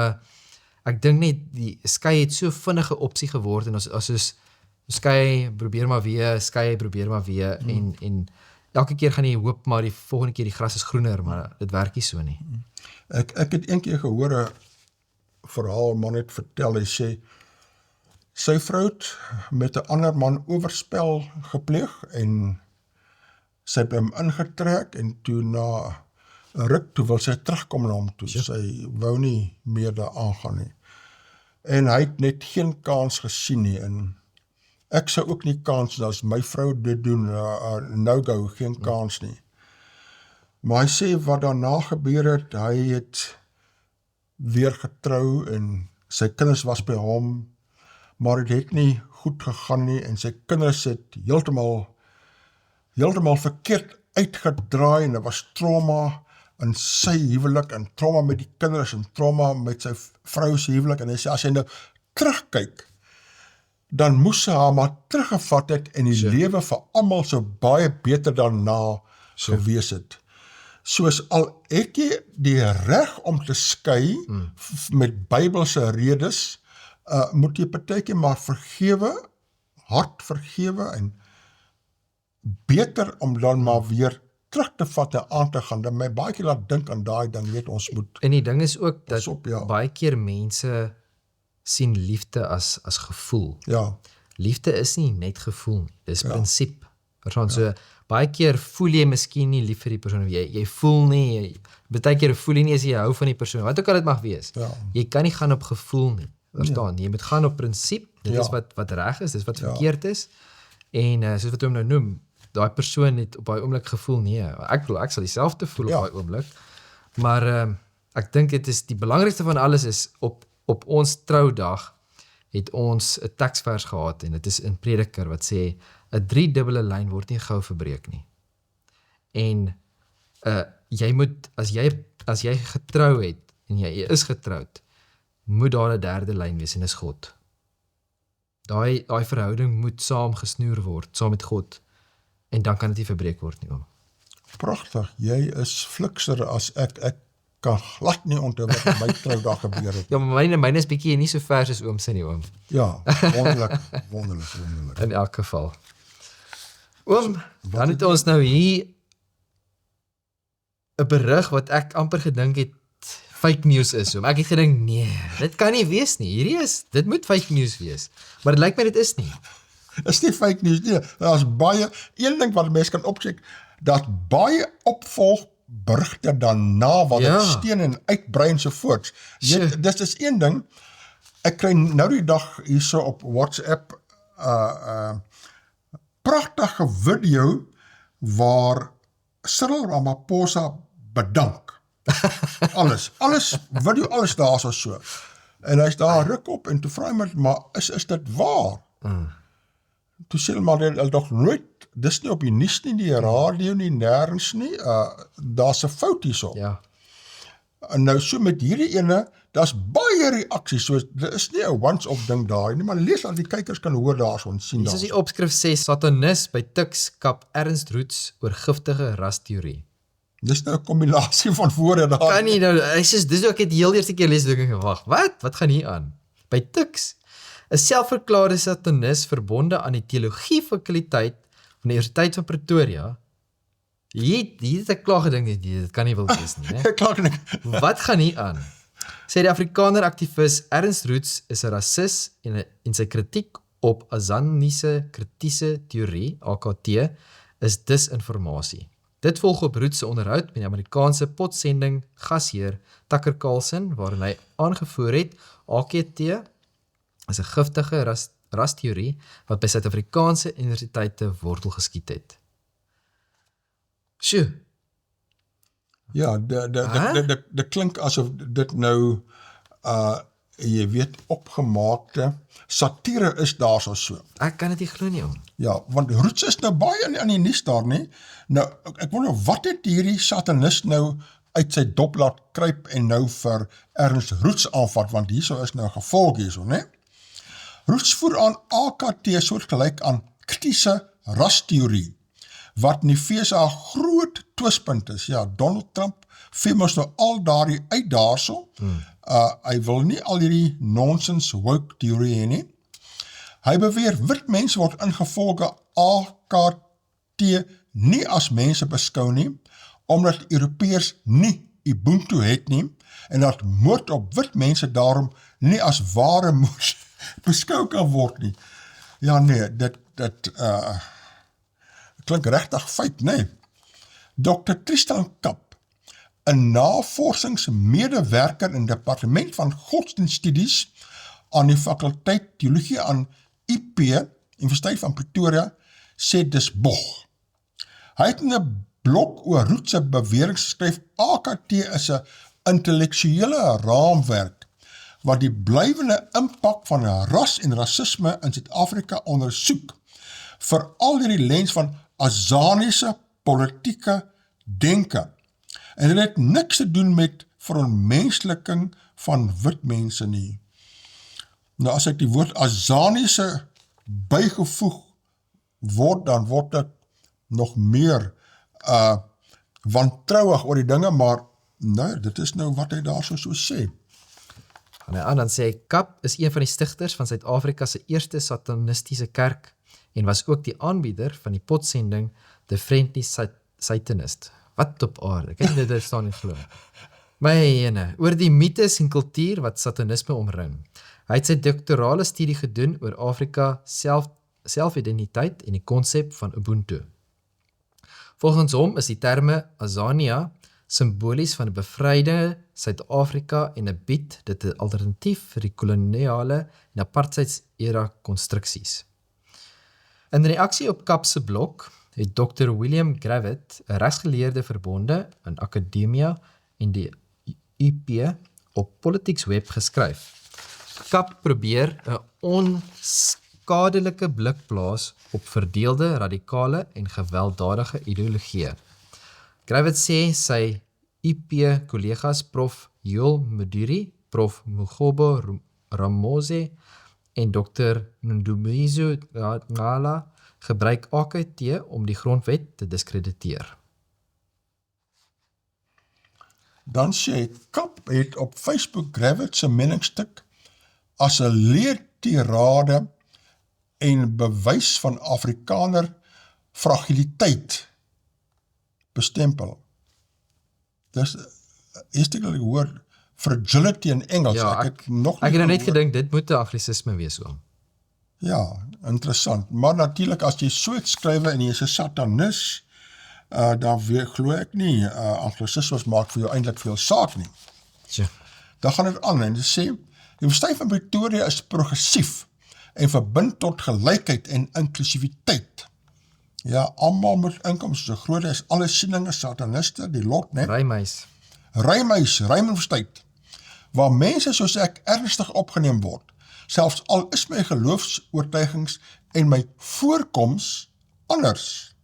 ek dink net die skei het so vinnige opsie geword, en as soos skei, probeer maar weer, skei, probeer maar weer, en elke keer gaan jy hoop maar die volgende keer die gras is groener, maar dit werk nie so nie. Ek het een keer gehoor 'n verhaal, man het vertel, hy sê, sy vrou het met 'n ander man oorspel gepleeg, en sy het hom ingetrek, en toe na 'n ruk, toe wil sy terugkom na hom toe, sy wou nie meer daar aangaan nie. En hy het net geen kans gesien nie, en ek sou ook nie kans, as my vrou dit doen, no-go, geen kans nie. Maar hy sê wat daarna gebeur het, hy het weer getrou, en sy kinders was by hom, maar dit het nie goed gegaan nie, en sy kinders het heeltemal verkeerd uitgedraai, en daar was trauma in sy huwelik, en trauma met die kinders, en trauma met sy vrou se huwelik, en hy sê, as hy nou terugkyk, dan moes sy haar maar teruggevat het, en die lewe vir almal so baie beter daarna gewees het. soos al het jy die reg om te skei met Bybelse redes, moet jy partykeer maar vergewe, hard vergewe en beter om dan maar weer terug te vat en aan te gaan. Dat my baie keer laat dink aan daai ding, weet ons moet En die ding is ook dat pas op, ja. baie keer mense sien liefde as gevoel. Ja, Liefde is nie net gevoel nie, dis prinsip. Verstaan, so baie keer voel jy miskien nie lief vir die persoon, jy voel nie, baie keer voel jy nie as jy hou van die persoon, wat ook al dit mag wees. Ja. Jy kan nie gaan op gevoel nie, verstaan, jy moet gaan op prinsip, dit is wat reg is, dis wat verkeerd is, en soos wat hom nou noem, daai persoon het op daai oomblik gevoel, nee, ek sal dieselfde voel op daai oomblik, maar ek dink dit is die belangrikste van alles is, op ons troudag het ons 'n teksvers gehad, en dit is in Prediker wat sê, 'n 3-dubbele lyn word nie gou verbreek nie. En jy moet, as jy getrou het, en jy is getroud, moet daar 'n 3de lyn wees, en dis God. Daai verhouding moet saam gesnoer word, saam met God, en dan kan dit nie verbreek word nie, oom. pragtig, jy is flikser as ek kan glad nie onthou wat op my troudag gebeur het. Ja, maar myne is bietjie nie so ver soos oom se nie, oom. Ja, wonderlik. In elk geval. Oom, dan het ons nou hier 'n berig wat ek amper gedink het fake news is, oom. Ek het gedink, nee, dit kan nie wees nie. Dit moet fake news wees. Maar dit lyk my dit is nie. Is nie fake news nie. Daar's baie, een ding wat mense kan opcheck, dat baie opvolgberigte daarna wat dit steun en uitbrei en sovoorts. Dis is een ding, ek kry nou die dag hierso op WhatsApp pragtige video waar Cyril Ramaphosa bedank. Alles video, alles daar so. En hy's daar ruk op en toe vra hy maar is dit waar? Toe sê hulle maar, hulle nog nooit, dis nie op die nuus nie, die radio nie, nêrens nie, daar's 'n fout hierso. Ja. En nou so met hierdie ene, daar's baie reaksies, so dit is nie 'n once-off ding daar nie, maar lees al die kykers kan hoor daarso en sien daar. Soos die opskrif sê, Satanis by Tuks kap Ernst Roets oor giftige rasteorie. Dis nou 'n kombinasie van woorde daar. Kan nie nou, dis ook ek het heel eerste keer lees, en ek wag, wat gaan hier aan? By Tuks, 'n selfverklaarde Satanis verbonde aan die teologie fakulteit van die Universiteit van Pretoria. Hier het ek klaar gedink, dit kan nie wil wees nie, né? Wat gaan hier aan? Sê die Afrikaner aktivis Ernst Roets is 'n rasis en sy kritiek op Azaniese kritiese teorie, AKT, is disinformasie. Dit volg op Roets se onderhoud met die Amerikaanse potsending gasheer Tucker Carlson, waarin hy aangevoer het, AKT is 'n giftige rasteorie wat by Suid-Afrikaanse universiteite wortel geskiet het. Sjoe. Ja, dit klink asof dit nou, jy weet, opgemaakte satire is daar so. Ek kan dit nie glo nie, oom. Ja, want Roets is nou baie aan die nuus daar, nie? Nou, ek wonder, wat het hierdie satanist nou uit sy dop laat kruip en nou vir Ernst Roets aanvat, want hierso is nou 'n gevolg hierso, né? Roets voer aan AKT soortgelyk aan kritiese rasteorie, wat in die VSA groot twispunt is. Ja, Donald Trump vee mos nou al daardie uit daarso. Hy wil nie al hierdie nonsens woke teorie hê nie. Hy beweer wit mense word ingevolge AKT nie as mense beskou nie, omdat Europeërs nie Ubuntu het nie, en dat moord op wit mense daarom nie as ware moord beskou kan word nie. Ja nee, dit klink regtig feit, nee. Dr. Tristan Kap, 'n navorsingsmedewerker in die departement van godsdienststudies aan die fakulteit teologie aan UP, Universiteit van Pretoria, sê dis bog. Hy het in 'n blog oor Roets se beweringe geskryf, AKT is 'n intellektuele raamwerk wat die blywende impak van ras en rasisme in Suid-Afrika ondersoek, veral deur die lens van Azaniese politieke denke. En dit het niks te doen met veronmensliking van wit mense nie. Nou as ek die woord Azaniese bygevoeg word, dan word dit nog meer wantrouig oor die dinge, maar nee, dit is nou wat hy daar so sê. Gaan hy aan, dan sê hy, Kap is een van die stigters van Suid-Afrika se eerste satanistiese kerk en was ook die aanbieder van die potsending The Friendly Satanist. Wat op aarde, kan jy dit staan nie glo. My ene, oor die mites en kultuur wat satanisme omring. Hy het sy doktorale studie gedoen oor Afrika selfidentiteit en die konsep van Ubuntu. Volgens hom is die terme Azania simbolies van 'n bevryde Suid-Afrika en bied dit 'n alternatief vir die koloniale en apartheids-era konstruksies. In reaksie op Kap se blog het Dr. William Gravett, 'n regsgeleerde verbonde in Akademia en die UP op Politics Web geskryf. Kap probeer 'n onskadelike blik plaas op verdeelde, radikale en gewelddadige ideologieë. Gravett sê sy IP-kollegas Prof. Joel Muduri, Prof. Mugobo Ramose en Dr. Ndumiso Ngala gebruik AKT om die grondwet te diskrediteer. Dan sê hy, Kap het op Facebook Gravett se meningsstuk as 'n leertirade en bewys van Afrikaner fragiliteit bestempel. Dis eerste keer ek hoor fragility in Engels. Ja, ek het nou net gedink, dit moet 'n anglisisme wees oom. Ja, interessant. Maar natuurlik as jy so iets skryf en jy is 'n satanis, dan glo ek nie, anglisismes maak vir jou eintlik veel saak nie. Tja. Dan gaan dit aan en dit sê, die Universiteit van Pretoria is progressief en verbind tot gelykheid en inklusiwiteit. Ja, almal met inkomste so groot is, alle sieninge sataniste, die lot, né? Rymuis, Universiteit, waar mense soos ek ernstig opgeneem word, selfs al is my geloofsoortuigings en my voorkoms anders.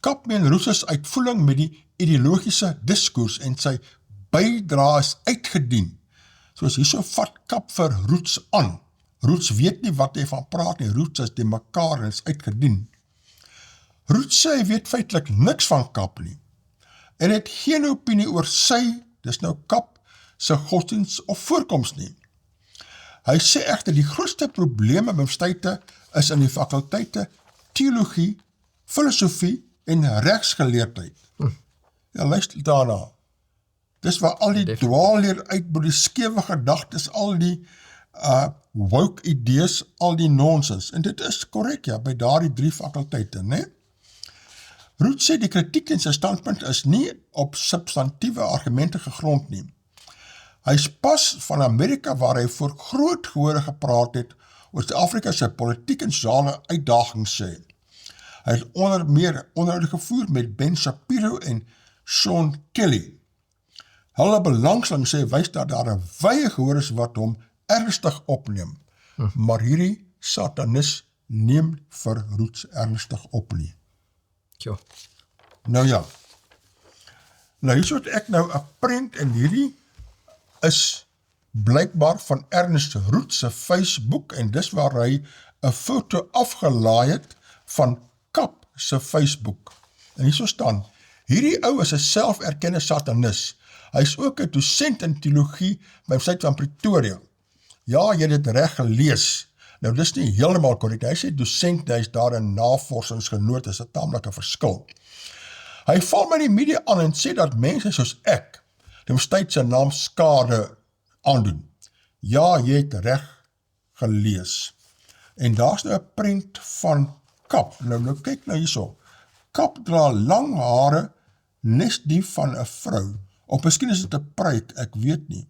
Kap meen Roots is uitvoering met die ideologiese diskurs en sy bydra is uitgedien. Soos hierso vat Kap vir Roots aan. Roots weet nie wat hy van praat nie, Roots is die mekaar en is uitgedien. Roots sê hy weet feitelik niks van Kap nie en het geen opinie oor sy, dis nou Kap, sy godsdienst of voorkoms nie. Hy sê egter die grootste probleme by universiteite is in die fakulteite teologie, filosofie en regsgeleerdheid. Ja, luister daarna. Dis waar al die dwaalleer uitbroei, die skewe gedagtes, al die woke idees, al die nonsens. En dit is korrek, ja, by daardie 3 fakulteite, né? Roots sê die kritiek in sy standpunt is nie op substantieve argumente gegrond nie. Hy is pas van Amerika waar hy voor groot gehore gepraat het oor Suid-Afrika se politiek en sosiale uitdagings sê. Hy het onder meer onderhoude gevoer met Ben Shapiro en Sean Kelly. Hulle belangstelling sê wys dat daar 'n wye gehoor is wat hom ernstig opneem, maar hierdie satanis neem vir Roots ernstig op nie. Tja. Nou ja, nou hier het ek nou 'n prent en hierdie is blykbaar van Ernest Roots se Facebook en dis waar hy 'n foto afgelaai het van Kap se Facebook. En hierso staan, hierdie ou is 'n selferkende satanis. Hy is ook 'n dosent in teologie by die Universiteit van Pretoria. Ja, jy het dit reg gelees. Nou, dis nie heeltemal korrek. Hy sê dosent, hy is daar 'n navorsingsgenoot, is 'n taamlike verskil. Hy val my die media aan en sê dat mense soos ek die universiteit se naam skade aandoen. Ja, jy het reg gelees. En daar's nou 'n prent van Kap. Nou kyk nou hierso. Kap dra lang hare, nes die van 'n vrou. Of miskien is dit 'n pruik, ek weet nie.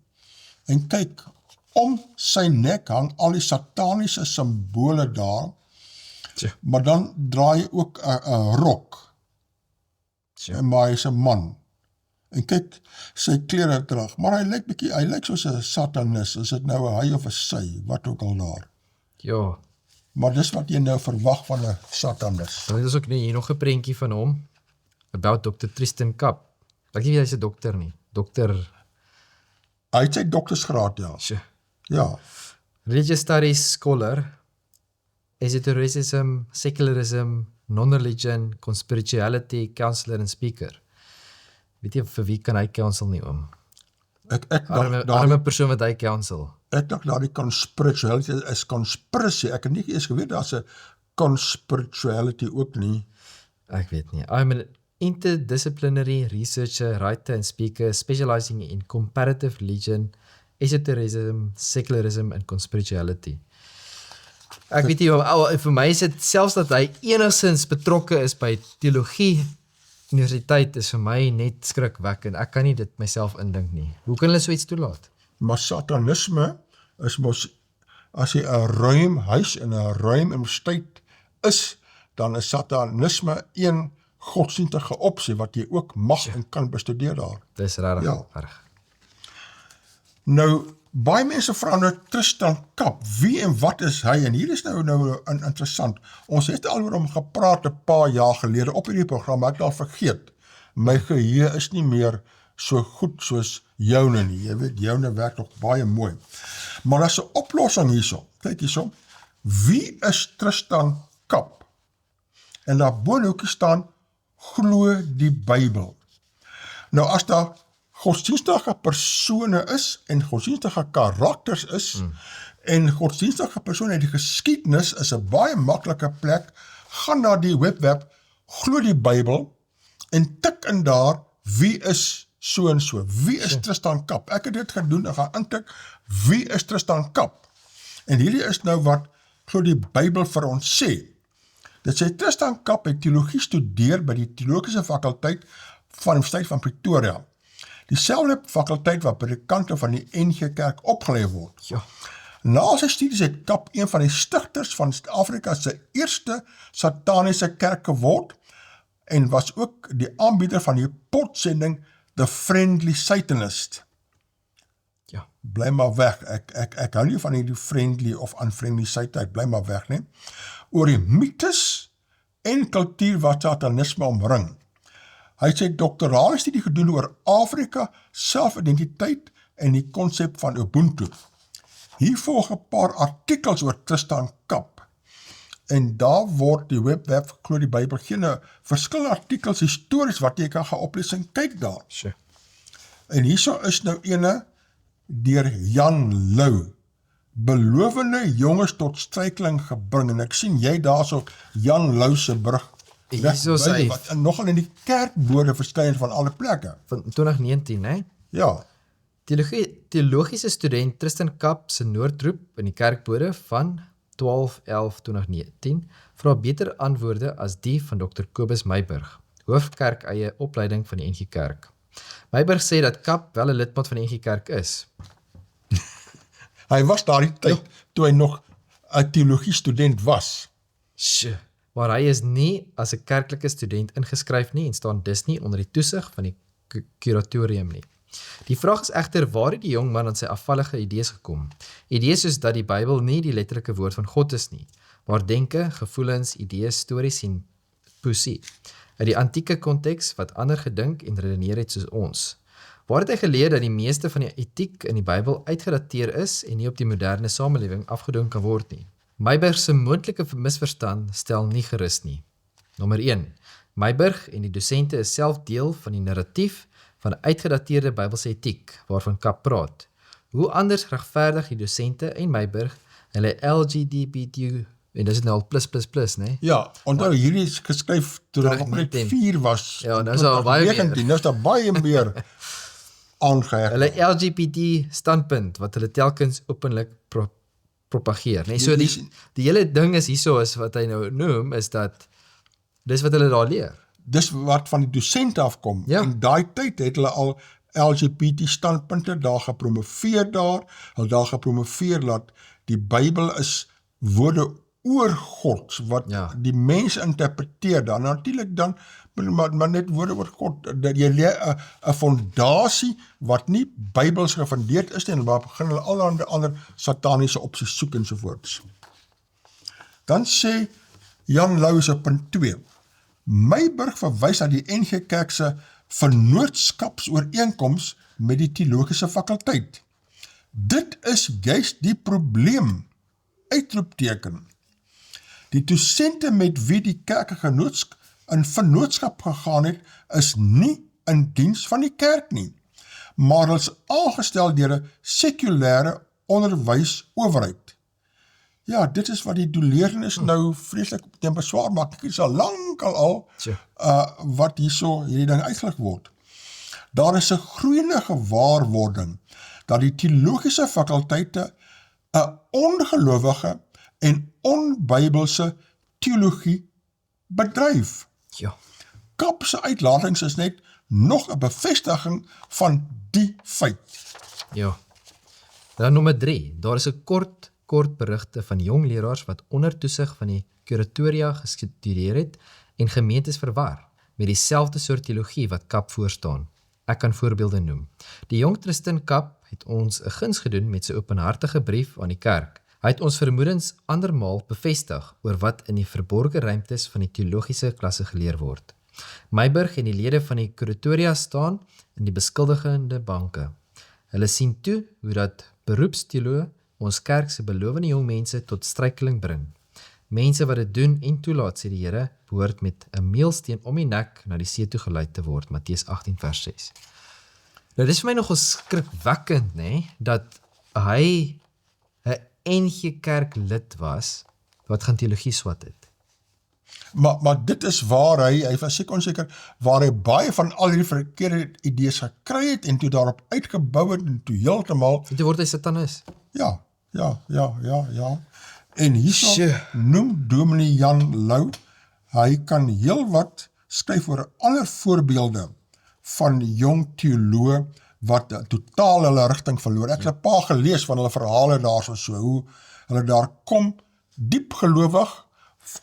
En kyk, om sy nek hang al die sataniese simbole daar, maar dan draai hy ook 'n rok. Maar hy is 'n man. En kyk, sy klere terug, maar hy lyk soos 'n satanis, is dit nou 'n hy of 'n sy, wat ook al daar. Ja. Maar dis wat jy nou verwag van 'n satanis. Dan is ook hier nog 'n prentjie van hom, about Dr. Tristan Kap. Ek weet nie hy's 'n dokter nie. Hy het sy doktersgraad, ja. Sure. Ja. Religious Studies Scholar, Esotericism, Secularism, Non-Religion, Conspirituality, Counselor en Speaker. Weet jy vir wie kan hy counsel nie, oom? Ek Arme persoon wat hy counsel. dink daardie conspirituality is conspiracy. Ek het nie eens geweet daar's 'n conspirituality ook nie. Ek weet nie. I'm an interdisciplinary researcher, writer and speaker specializing in comparative religion, esotericism, secularism and conspirituality. Ek weet nie, vir my is dit selfs dat hy enigstens betrokke is by teologie universiteit is vir my net skrikwekkend. Ek kan nie dit myself indink nie. Hoe kan hulle so iets toelaat? Maar satanisme is mos, as jy 'n ruim huis en 'n ruim universiteit is, dan is satanisme een godsdienstige opsie wat jy ook mag en kan bestudeer daar. Dis regtig Ja. erg. Nou, baie mense vra nou Tristan Kap, wie en wat is hy? En hier is nou interessant. Ons het al oor hom gepraat 'n paar jaar gelede op hierdie program, maar ek het al vergeet. My geheue is nie meer so goed soos joune nie. Jy weet, joune werk nog baie mooi. Maar daar's 'n oplossing hierso. Kyk hierso. Wie is Tristan Kap? En daar boonhoekie staan, glo die Bybel. Nou as daar godsdienstige persone is en godsdienstige karakters is en godsdienstige persone in die geskiedenis is 'n baie maklike plek, gaan na die webwerf glo die Bybel en tik in daar wie is so en so, wie is Tristan Kap? Ek het dit gedoen, ek gaan intik wie is Tristan Kap? En hierdie is nou wat glo die Bybel vir ons sê. Dit sê Tristan Kap het teologie studeer by die teologiese fakulteit van die Universiteit van Pretoria. Dieselfde fakulteit waar predikante van die NG Kerk opgelei word. Ja. Na sy studies het Kap een van die stigters van Suid-Afrika se eerste sataniese kerk geword en was ook die aanbieder van die potsending The Friendly Satanist. Ja. Bly maar weg, ek hou nie van hierdie friendly of unfriendly Satan, bly maar weg, nie? Oor die mytes en kultuur wat satanisme omring. Hy het sy doktorale studie gedoen oor Afrika, selfidentiteit en die konsep van Ubuntu. Hier volg 'n paar artikels oor Tristan Kap. En daar word die webwerf glo die Bybel geen verskillende artikels, histories wat jy kan gaan oplees en kyk daar. Sure. En hierso is nou ene deur Jan Lou. Belovende jonges tot struikeling gebring. En ek sien jy daarso Jan Lou se brug. Hierso is hy. Wat nogal in die kerkbode verskyn van alle plekke. Van 2019, hè? Ja, Teologiese student Tristan Kap se noodroep in die kerkbode van 12/11/2019 vra beter antwoorde as die van Dr. Kobus Meiburg, hoofkerk eie opleiding van die NG Kerk. Meiburg sê dat Kap wel 'n lidmaat van die NG Kerk is. hy was daardie tyd toe hy nog 'n teologie student was. Sjoe, maar hy is nie as 'n kerklike student ingeskryf nie en staan dus nie onder die toesig van die kuratorium nie. Die vraag is egter waar het die jong man aan sy afvallige idees gekom? Idees soos dat die Bybel nie die letterlike woord van God is nie, maar denke, gevoelens, idees, stories en poesie uit die antieke konteks wat ander gedink en redeneer het soos ons. Waar het hy geleer dat die meeste van die etiek in die Bybel uitgedateer is en nie op die moderne samelewing afgedwing kan word nie? Meiburg se moontlike misverstand stel nie gerus nie. Nommer 1. Meiburg en die dosente is self deel van die narratief van uitgedateerde Bybelse etiek waarvan Kap praat. Hoe anders regverdig die dosente en Meiburg hulle LGBTQ en dis nou al plus, né? Ja, onthou hierdie is geskryf toe daar nog net 4 was. Ja, nou is daar baie meer. 19, nou is daar baie meer aangeheg. Hulle LGBT standpunt wat hulle telkens openlik propageer, né? So die hele ding is hierso is wat hy nou noem is dat dis wat hulle daar leer. Dis wat van die dosente afkom. Ja. In daai tyd het hulle al LGBT standpunte daar gepromoveer hulle daar gepromoveer dat die Bybel is woorde oor God, wat die mens interpreteer dan, natuurlik dan, maar net woorde oor God, dat jy leer 'n fondasie wat nie Bybels gefundeerd is nie, en waar begin hulle allerlei ander sataniese opsies soek ensovoorts. Dan sê Jan Lou se punt 2, Meiburg verwys na die NG Kerk se vennootskapsooreenkoms met die teologiese fakulteit. Dit is juist die probleem, uitroepteken. Die dosente met wie die kerk in vennootskap gegaan het, is nie in diens van die kerk nie, maar hulle is aangestel deur 'n sekulêre onderwysowerheid. Ja, dit is wat die doeleerdenis nou vreeslik teen beswaar maak. Ek is al lankal al wat hierdie ding uitgelig word. Daar is 'n groeiende gewaarwording dat die teologiese fakulteite 'n ongelowige en onbybelse teologie bedryf. Ja. KAP se uitlatings is net nog 'n bevestiging van die feit. Ja. Dan nommer 3. Daar is 'n kort berigte van jong leraars wat onder toesig van die kuratoria gestudeer het en gemeentes verwar met dieselfde soort teologie wat KAP voorstaan. Ek kan voorbeelde noem. Die jong Tristan KAP het ons 'n guns gedoen met sy openhartige brief aan die kerk. Hy het ons vermoedens andermaal bevestig oor wat in die verborgde ruimtes van die teologiese klasse geleer word. Meiburg en die lede van die kuratoria staan in die beskuldigende banke. Hulle sien toe hoe dat beroepsteoloë ons kerk se belowende jong mense tot struikeling bring. Mense wat dit doen en toelaat, sê die Here, behoort met 'n meelsteen om die nek na die see toe gelei te word, Matteus 18 vers 6. Nou dis vir my nogal skrikwekkend, nê, dat hy 'n NG Kerk lid was wat gaan teologie swat het. Maar dit is waar hy was seker onseker, waar hy baie van al hierdie verkeerde idees gekry het en toe daarop uitgebou het en toe heeltemal, En toe word hy satanis. ja. En hierso noem Dominee Jan Lou, hy kan heel wat skryf oor ander voorbeelde van jong teoloë wat totaal hulle rigting verloor. Ek het 'n paar gelees van hulle verhale daarso, hoe hulle daar kom, diep gelowig,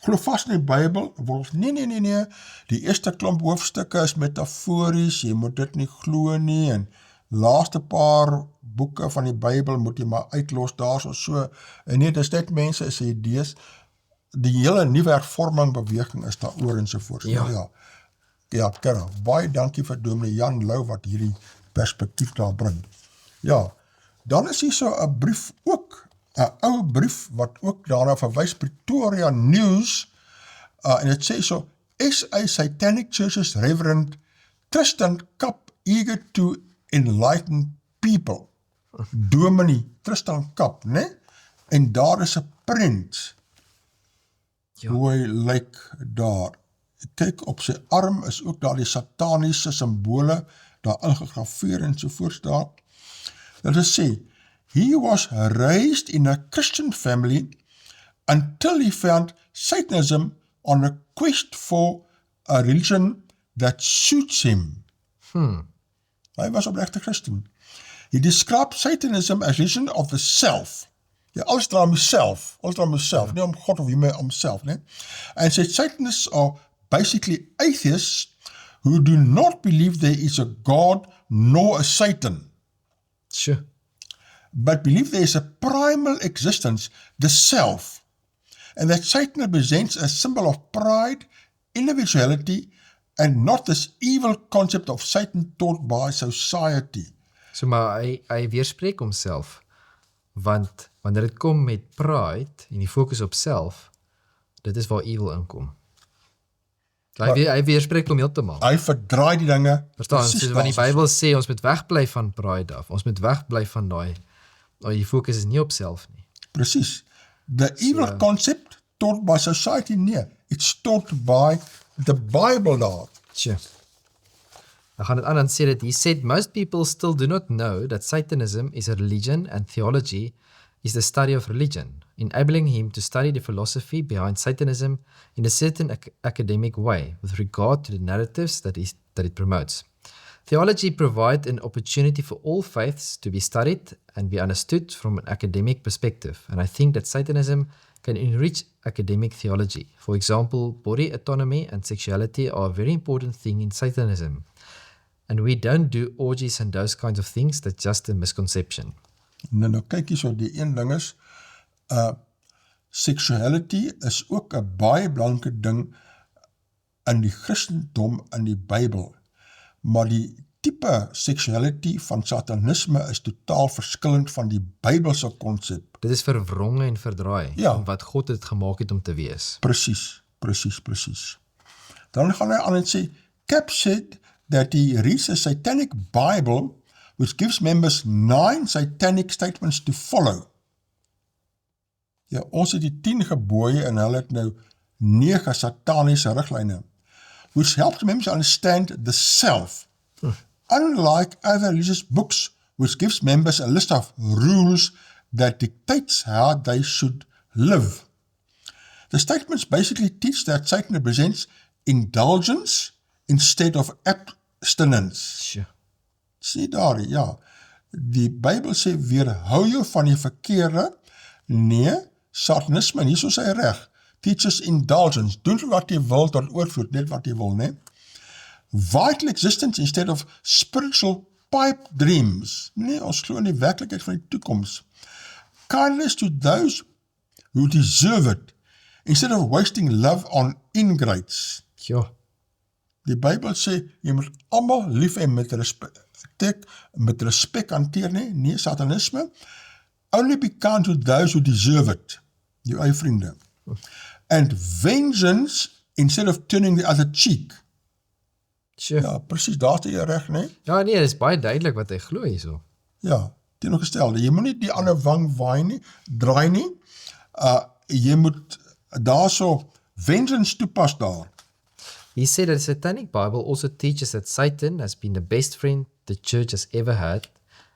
glo vas in die Bybel, nee, die eerste klomp hoofstukke is metafories, jy moet dit nie glo nie, en laaste paar boeke van die Bybel moet jy maar uitlos daarso, en nee, dis net mense is idees, die hele nuwe hervorming beweging is daar oor en so voort. Ja, Kara, baie dankie vir Dominee Jan Lou wat hierdie perspektief daar bring. Ja, dan is hier so 'n brief ook, 'n ou brief wat ook daarna verwys, Pretoria News, en dit sê so, SA Satanic Church's Reverend Tristan KAP eager to enlighten people. Dominee Tristan KAP, né? En daar is 'n prent, hoe hy lyk daar. Kyk, op sy arm is ook daar die sataniese simbole daar ingegraveer en sovoorts daar. Dat is sê, he was raised in a Christian family until he found Satanism on a quest for a religion that suits him. Hy was opregte Christen. He described Satanism as religion of the self. Ja, alles draai om myself, nie om God of iemand om self, né? And said Satanists are basically atheists who do not believe there is a God nor a Satan, Sure. but believe there is a primal existence, the self, and that Satan represents a symbol of pride, individuality, and not this evil concept of Satan taught by society. So maar hy weerspreek homself, want wanneer dit kom met pride en die fokus op self, dit is waar evil inkom. Hy weerspreek hom heeltemal. Hy verdraai die dinge. Verstaan, presies soos wat die daarsoos. Bybel sê, ons moet wegbly van pride af, ons moet wegbly van die fokus is nie op self nie. Precies. The evil concept taught by society, nee. It's taught by the Bible daar. Sure. Dan gaan dit aan en sê dat he said most people still do not know that Satanism is a religion and theology is the study of religion, enabling him to study the philosophy behind Satanism in a certain academic way with regard to the narratives that it promotes. Theology provides an opportunity for all faiths to be studied and be understood from an academic perspective, and I think that Satanism can enrich academic theology. For example, body autonomy and sexuality are a very important thing in Satanism, and we don't do orgies and those kinds of things. That's just a misconception. Nou kyk hier so, die een ding is, sexuality is ook 'n baie belangrike ding in die Christendom, in die Bybel, maar die tipe sexuality van satanisme is totaal verskillend van die Bybelse konsep. Dit is verwronge en verdraai, Ja. wat God het gemaak het om te wees. Precies. Dan gaan hy aan en sê, KAP said that he reads a satanic Bible which gives members 9 satanic statements to follow. Ja, ons het die 10 gebooie en hulle het nou 9 sataniese riglyne, which helps members understand the self. Unlike other religious books, which gives members a list of rules that dictates how they should live. The statements basically teach that Satan represents indulgence instead of abstinence. Sure. Sien daar, ja. Die Bybel sê, weerhou jou van die verkeerde, nee, satanisme, nie so sy reg. Teaches indulgence, doen wat jy wil, tot oorvloed, net wat jy wil, nee. Vital existence instead of spiritual pipe dreams. Nee, ons glo in die werklikheid van die toekoms. Kindness to those who deserve it, instead of wasting love on ingrates. Ja. Die Bybel sê, jy moet almal lief hê met respek hanteer, nee, satanisme. Only be kind to those who deserve it, jou eie vriende. And vengeance instead of turning the other cheek. Sure. Ja, presies, daar is jy reg, nee? Ja, nee, dit is baie duidelik wat hy glo hierso. Ja, teenoorgestelde, jy moet nie die ander wang draai nie, jy moet daarso vengeance toepas daar. He said that the Satanic Bible also teaches that Satan has been the best friend the church has ever had,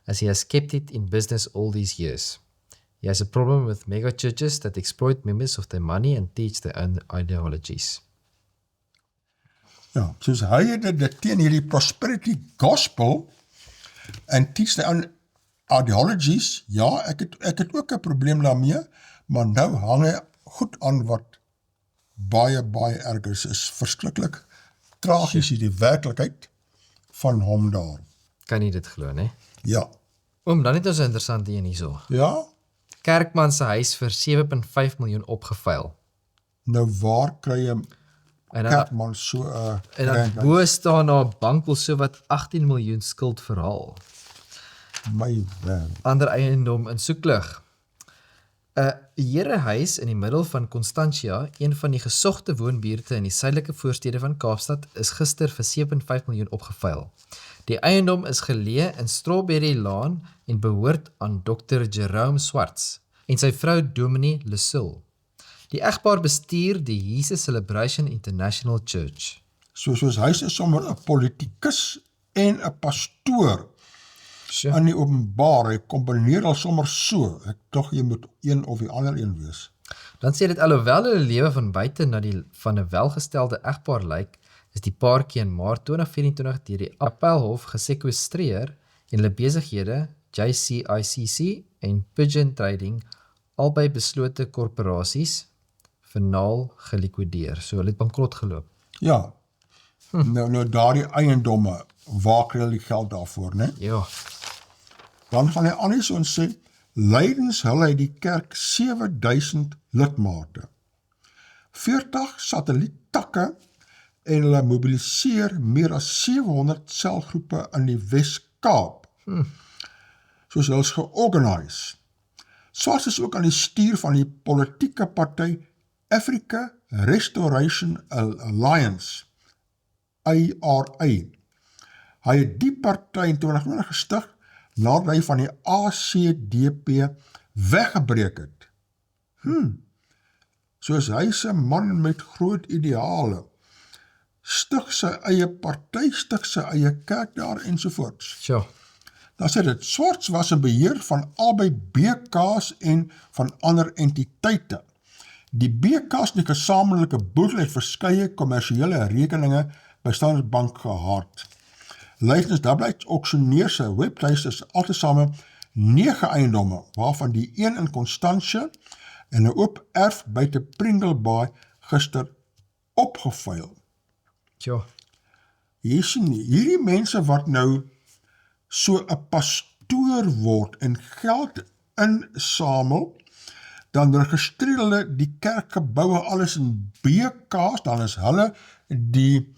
as he has kept it in business all these years. He has a problem with mega churches that exploit members of their money and teach their own ideologies. Ja, soos hy het dit teen hierdie prosperity gospel en teach their own ideologies, ja, ek het ook 'n probleem daarmee, maar nou hang hy goed aan wat baie erger is verskriklik tragies die werklikheid van hom daar. Kan nie dit glo, ne? Ja. Dan het ons 'n interessante een hierso. Ja? Kerkman se huis vir 7.5 miljoen opgevuil. Nou waar kry jy En dan, Kerkman so en dan bo staan daar 'n bank wil so wat 18 miljoen skuld verhaal. my man. Ander eiendom in Soeklig. 'n Herehuis in die middel van Constantia, een van die gesogte woonbuurte in die suidelike voorstede van Kaapstad, is gister vir 7.5 miljoen opgevuil. Die eiendom is geleë in Strawberry Lane en behoort aan Dr. Jerome Swarts en sy vrou Dominee Lucille. Die egpaar bestuur die Jesus Celebration International Church. Soos hy is sommer 'n politikus en 'n pastoor Sure. in die openbaar, hy kombineer al sommer so, ek tog jy moet een of die ander een wees. Dan sê dit alhoewel hulle lewe van buite na die van 'n welgestelde egpaar lyk, is die paartjie in Maart 2024 deur die Appelhof gesekwestreer en hulle besighede, JCICC en Pigeon Trading, albei beslote korporasies, finaal gelikwideer. So hulle het bankrot geloop. Ja, nou daardie eiendomme, waar kry hulle die geld daarvoor, né? Ja, Dan gaan hy aan hier so en sê, lydens hulle uit die kerk 7000 lidmate, 40 satelliettakke en hulle mobiliseer meer as 700 selgroepe in die Wes-Kaap. Soos hulle is georganiseer. Swarts is ook aan die stuur van die politieke party Africa Restoration Alliance, ARA. Hy het die party in 2020 gestig nadat hy van die ACDP weggebreek het. Soos hy is 'n man met groot ideale, stig sy eie party, stig sy eie kerk daar ensovoorts. sure. Dan sê dit, Swarts was in beheer van albei BK's en van ander entiteite. Die BK's in die gesamentlike boedel het verskeie kommersiële rekeninge by Standard Bank gehad. Luistens, daar blyk auksioneer se webtuiste is altesaame 9 eiendomme, waarvan die een in Constantia en 'n oop erf buite Pringlebaai gister opgevuil. Sure. Hier sien nie, hierdie mense wat nou so 'n pastoor word en geld insamel, dan registreer hulle die kerkgeboue alles in BK's, dan is hulle die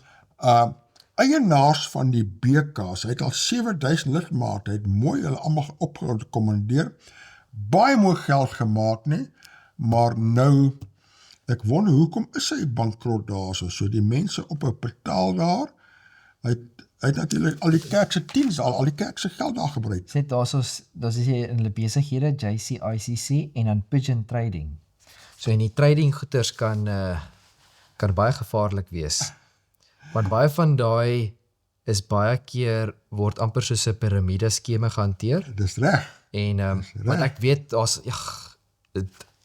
eienaars van die BK's. Hy het al 7000 lidmate, hy het mooi hulle almal opgekommandeer, baie mooi geld gemaak, nie, maar nou, ek wonder, hoekom is hy bankrot daar so die mense op 'n portaal daar, Hy het natuurlik al die kerk se teens, al die kerk se geld daar gebruik. Sê daar's hier in hulle besighede JCICC en dan pigeon trading. So en die trading goeders kan baie gevaarlik wees. Want baie van daai is baie keer word amper soos 'n piramide skema gehanteer. Dis reg. En want ek weet daar's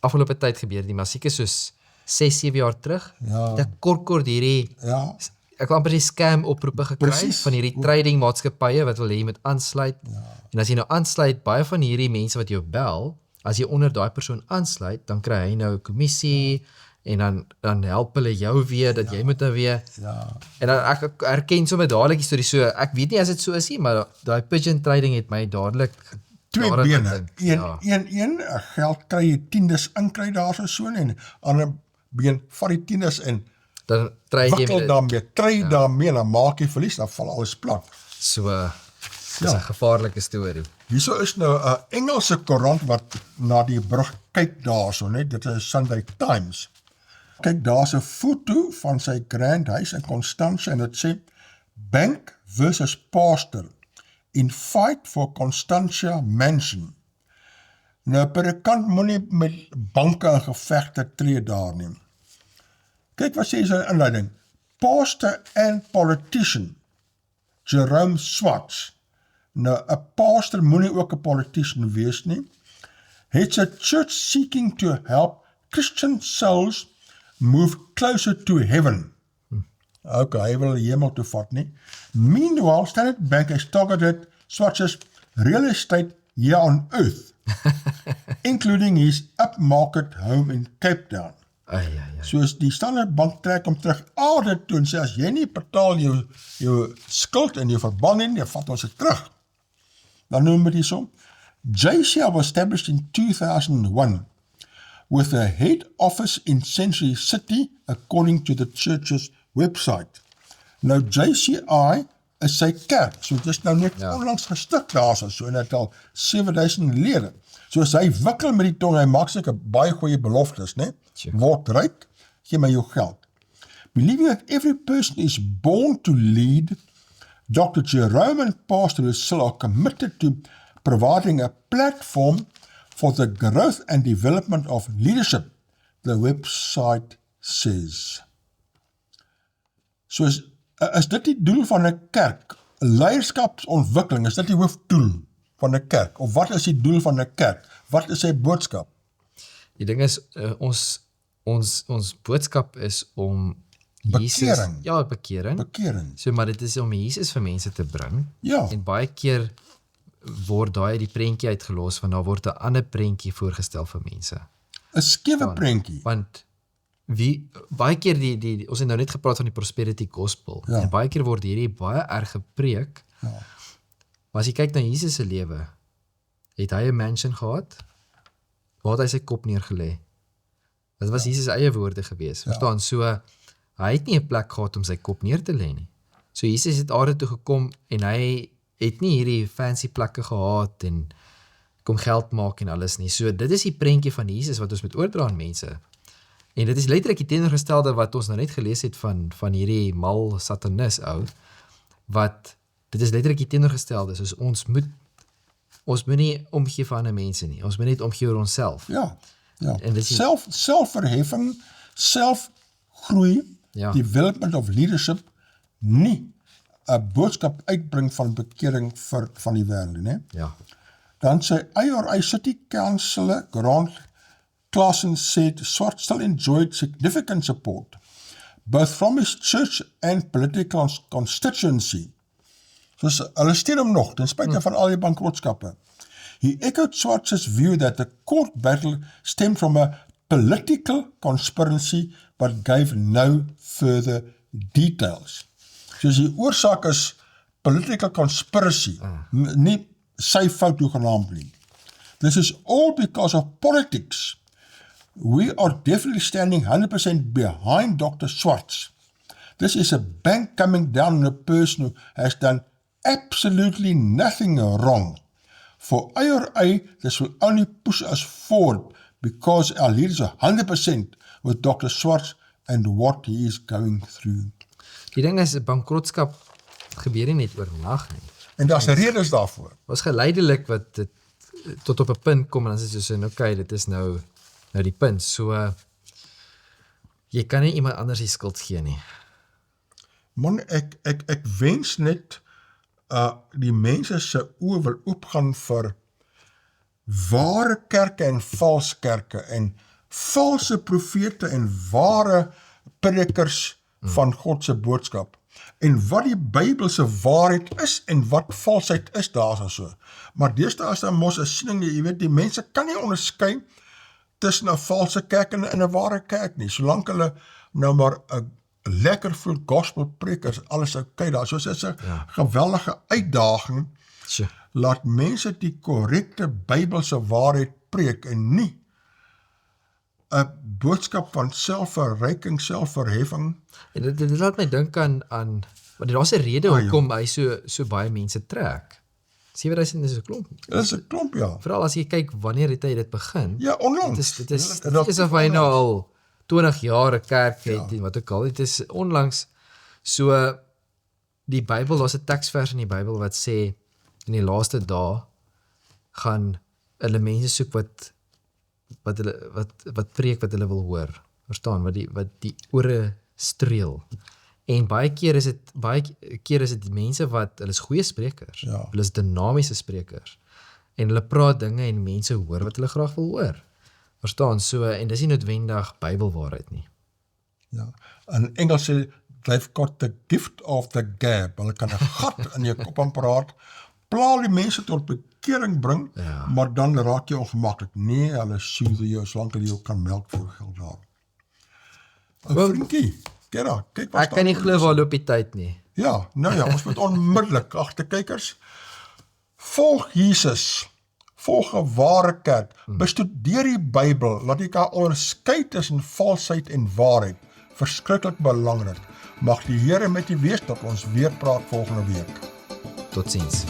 afgelope tyd gebeur die maar seker soos 6-7 jaar terug. Ja. Het ek kort hierdie Ja, ek het amper die scam oproepe gekry Presies. van hierdie trading maatskappye wat wil hê jy moet aansluit. En as jy nou aansluit, baie van hierdie mense wat jou bel, as jy onder daai persoon aansluit, dan kry hy nou 'n kommissie en dan help hulle jou weer dat jy moet nou weer. ja. En dan ek erken sommer dadelik die storie so. Ek weet nie as dit so is nie, maar daai pigeon trading het my dadelik Twee daaraan bene. gedink. Een geld kry jy tiendes inkry daarso so en ander been vat die tiendes en Dan trade jy wikkel met daarmee, trei daarmee, dan maak jy verlies, dan val alles plat. so dis 'n gevaarlike storie. Hierso is nou 'n Engelse koerant wat na die brug kyk daarso, net dit is Sunday Times. Kyk, daar's 'n foto van sy grand huis in Constantia en dit sê Bank versus Pastor in fight for Constantia Mansion. Nou, predikant moenie met banke en gevegte tree daar nie. Kyk wat sê sy inleiding. Pastor and politician Jerome Swartz. Nou, 'n pastor moenie ook 'n politician wees nie. It's a church seeking to help Christian souls move closer to heaven. Okay, hy wil die hemel toe vat nie. Meanwhile, Standard Bank has targeted Swartz's real estate here on earth, including his upmarket home in Cape Town. Soos die Standard Bank trek hom terug aarde toe en sê, as jy nie betaal jou skuld en jou verband nie, dan vat ons dit terug. Dan noem we die so. JCI was established in 2001 with a head office in Century City, according to the church's website. Nou JCI is sy kerk, so dit is nou net onlangs gestig daar so en het al 7000 lede. So as hy wikkel met die tong, hy maak seker baie goeie beloftes, né? Word ryk, gee my jou geld. Believing that every person is born to lead, Dr. Jerome and Pastor Lucille are committed to providing a platform for the growth and development of leadership, the website says. So is dit die doel van 'n kerk? Leierskapsontwikkeling, is dit die hoofdoel van 'n kerk? Of wat is die doel van 'n kerk? Wat is sy boodskap? Die ding is, ons boodskap is om Jesus, Bekering. Bekering. So, maar dit is om Jesus vir mense te bring. Ja. En baie keer word daai die prentjie uitgelos, want daar word 'n ander prentjie voorgestel vir mense. 'n Skewe prentjie. Want baie keer ons het nou net gepraat van die prosperity gospel, en baie keer word hierdie baie erg gepreek, maar as jy kyk na Jesus se lewe, het hy 'n mansion gehad, waar het hy sy kop neergelê? Dit was Jesus eie woorde gewees, verstaan? So, hy het nie 'n plek gehad om sy kop neer te lê nie. So Jesus het aarde toe gekom, en hy het nie hierdie fancy plekke gehad, en kom geld maak en alles nie. So dit is die prentjie van Jesus wat ons moet oordra aan mense. En dit is letterlik die teenoorgestelde wat ons nou net gelees het van hierdie mal satanis ou, wat dit is letterlik die teenoorgestelde, soos ons moet nie omgee vir ander mense nie, ons moet net omgee oor onsself. Ja. En dit is Selfverheffing, selfgroei, development of leadership, nie 'n boodskap uitbring van bekering van die wêreld, né? Ja. Dan sy IRA City Councillor Grant Claassen said Swart still enjoyed significant support, both from his church and political constituency. Dus hulle steun hom nog, ten spyte van al die bankrotskappe. He echoed Swartz's view that the court battle stemmed from a political conspiracy but gave no further details. Dus die oorsaak is political conspiracy, nie sy fout hoegenaamd nie. This is all because of politics. We are definitely standing 100% behind Dr. Swartz. This is a bank coming down on a person who has done absolutely nothing wrong. For IRA, this will only push us forward because our leaders are 100% with Dr. Swartz and what he is going through. Die ding is, bankrotskap gebeur nie net oornag nie. En daar's redes daarvoor. Was geleidelik wat dit tot op 'n punt kom en dan is dit so okay, dit is nou die punt. So jy kan nie iemand anders die skuld gee nie. Man, ek wens net die mense se oë wil oopgaan vir ware kerke en vals kerke en valse profete en ware predikers van God se boodskap. En wat die Bybelse waarheid is en wat valsheid is daar so. Maar deesdae is daar mos 'n siening, jy weet, die mense kan nie onderskei tussen 'n valse kerk en 'n ware kerk nie. Solank hulle nou maar 'n lekker voel gospel preek is alles okay daar. So is 'n geweldige uitdaging. Sure. Laat mense die korrekte Bybelse waarheid preek en nie 'n boodskap van selfverryking, selfverheffing. En dit laat my dink aan want daar's 'n rede hoekom hy so baie mense trek. 7000 is 'n klomp. Dit is 'n klomp, ja. Veral as jy kyk wanneer het hy dit begin. Ja, onlangs. Dit is of hy nou al 20 jaar 'n kerk het en wat ook al. Dit is onlangs so die Bybel, daar's 'n teksvers in die Bybel wat sê in die laaste dae gaan hulle mense soek wat preek wat hulle wil hoor. Verstaan, wat die ore streel. En baie keer is dit mense wat hulle is goeie sprekers. Ja. Hulle is dinamiese sprekers. En hulle praat dinge en mense hoor wat hulle graag wil hoor. Verstaan, so en dis nie noodwendig Bybelwaarheid nie. Ja. In Engels sê they've got the gift of the gab. Hulle kan 'n gat in jou kop aan praat. Plaal die mense tot bekering bring, maar dan raak jy ongemaklik. Nee, hulle soothe jou solank hulle jou kan melk vir geld daar. Vriendjie, kyk wat ek kan nie glo waar loop die tyd nie. Ja, nou ja, ons moet onmiddellik agterkykers. Volg Jesus. Volg 'n ware kerk. Bestudeer die Bybel, laat jy kan onderskei tussen valsheid en waarheid. Verskriklik belangrik. Mag die Here met u wees dat ons weer praat volgende week. Totsiens.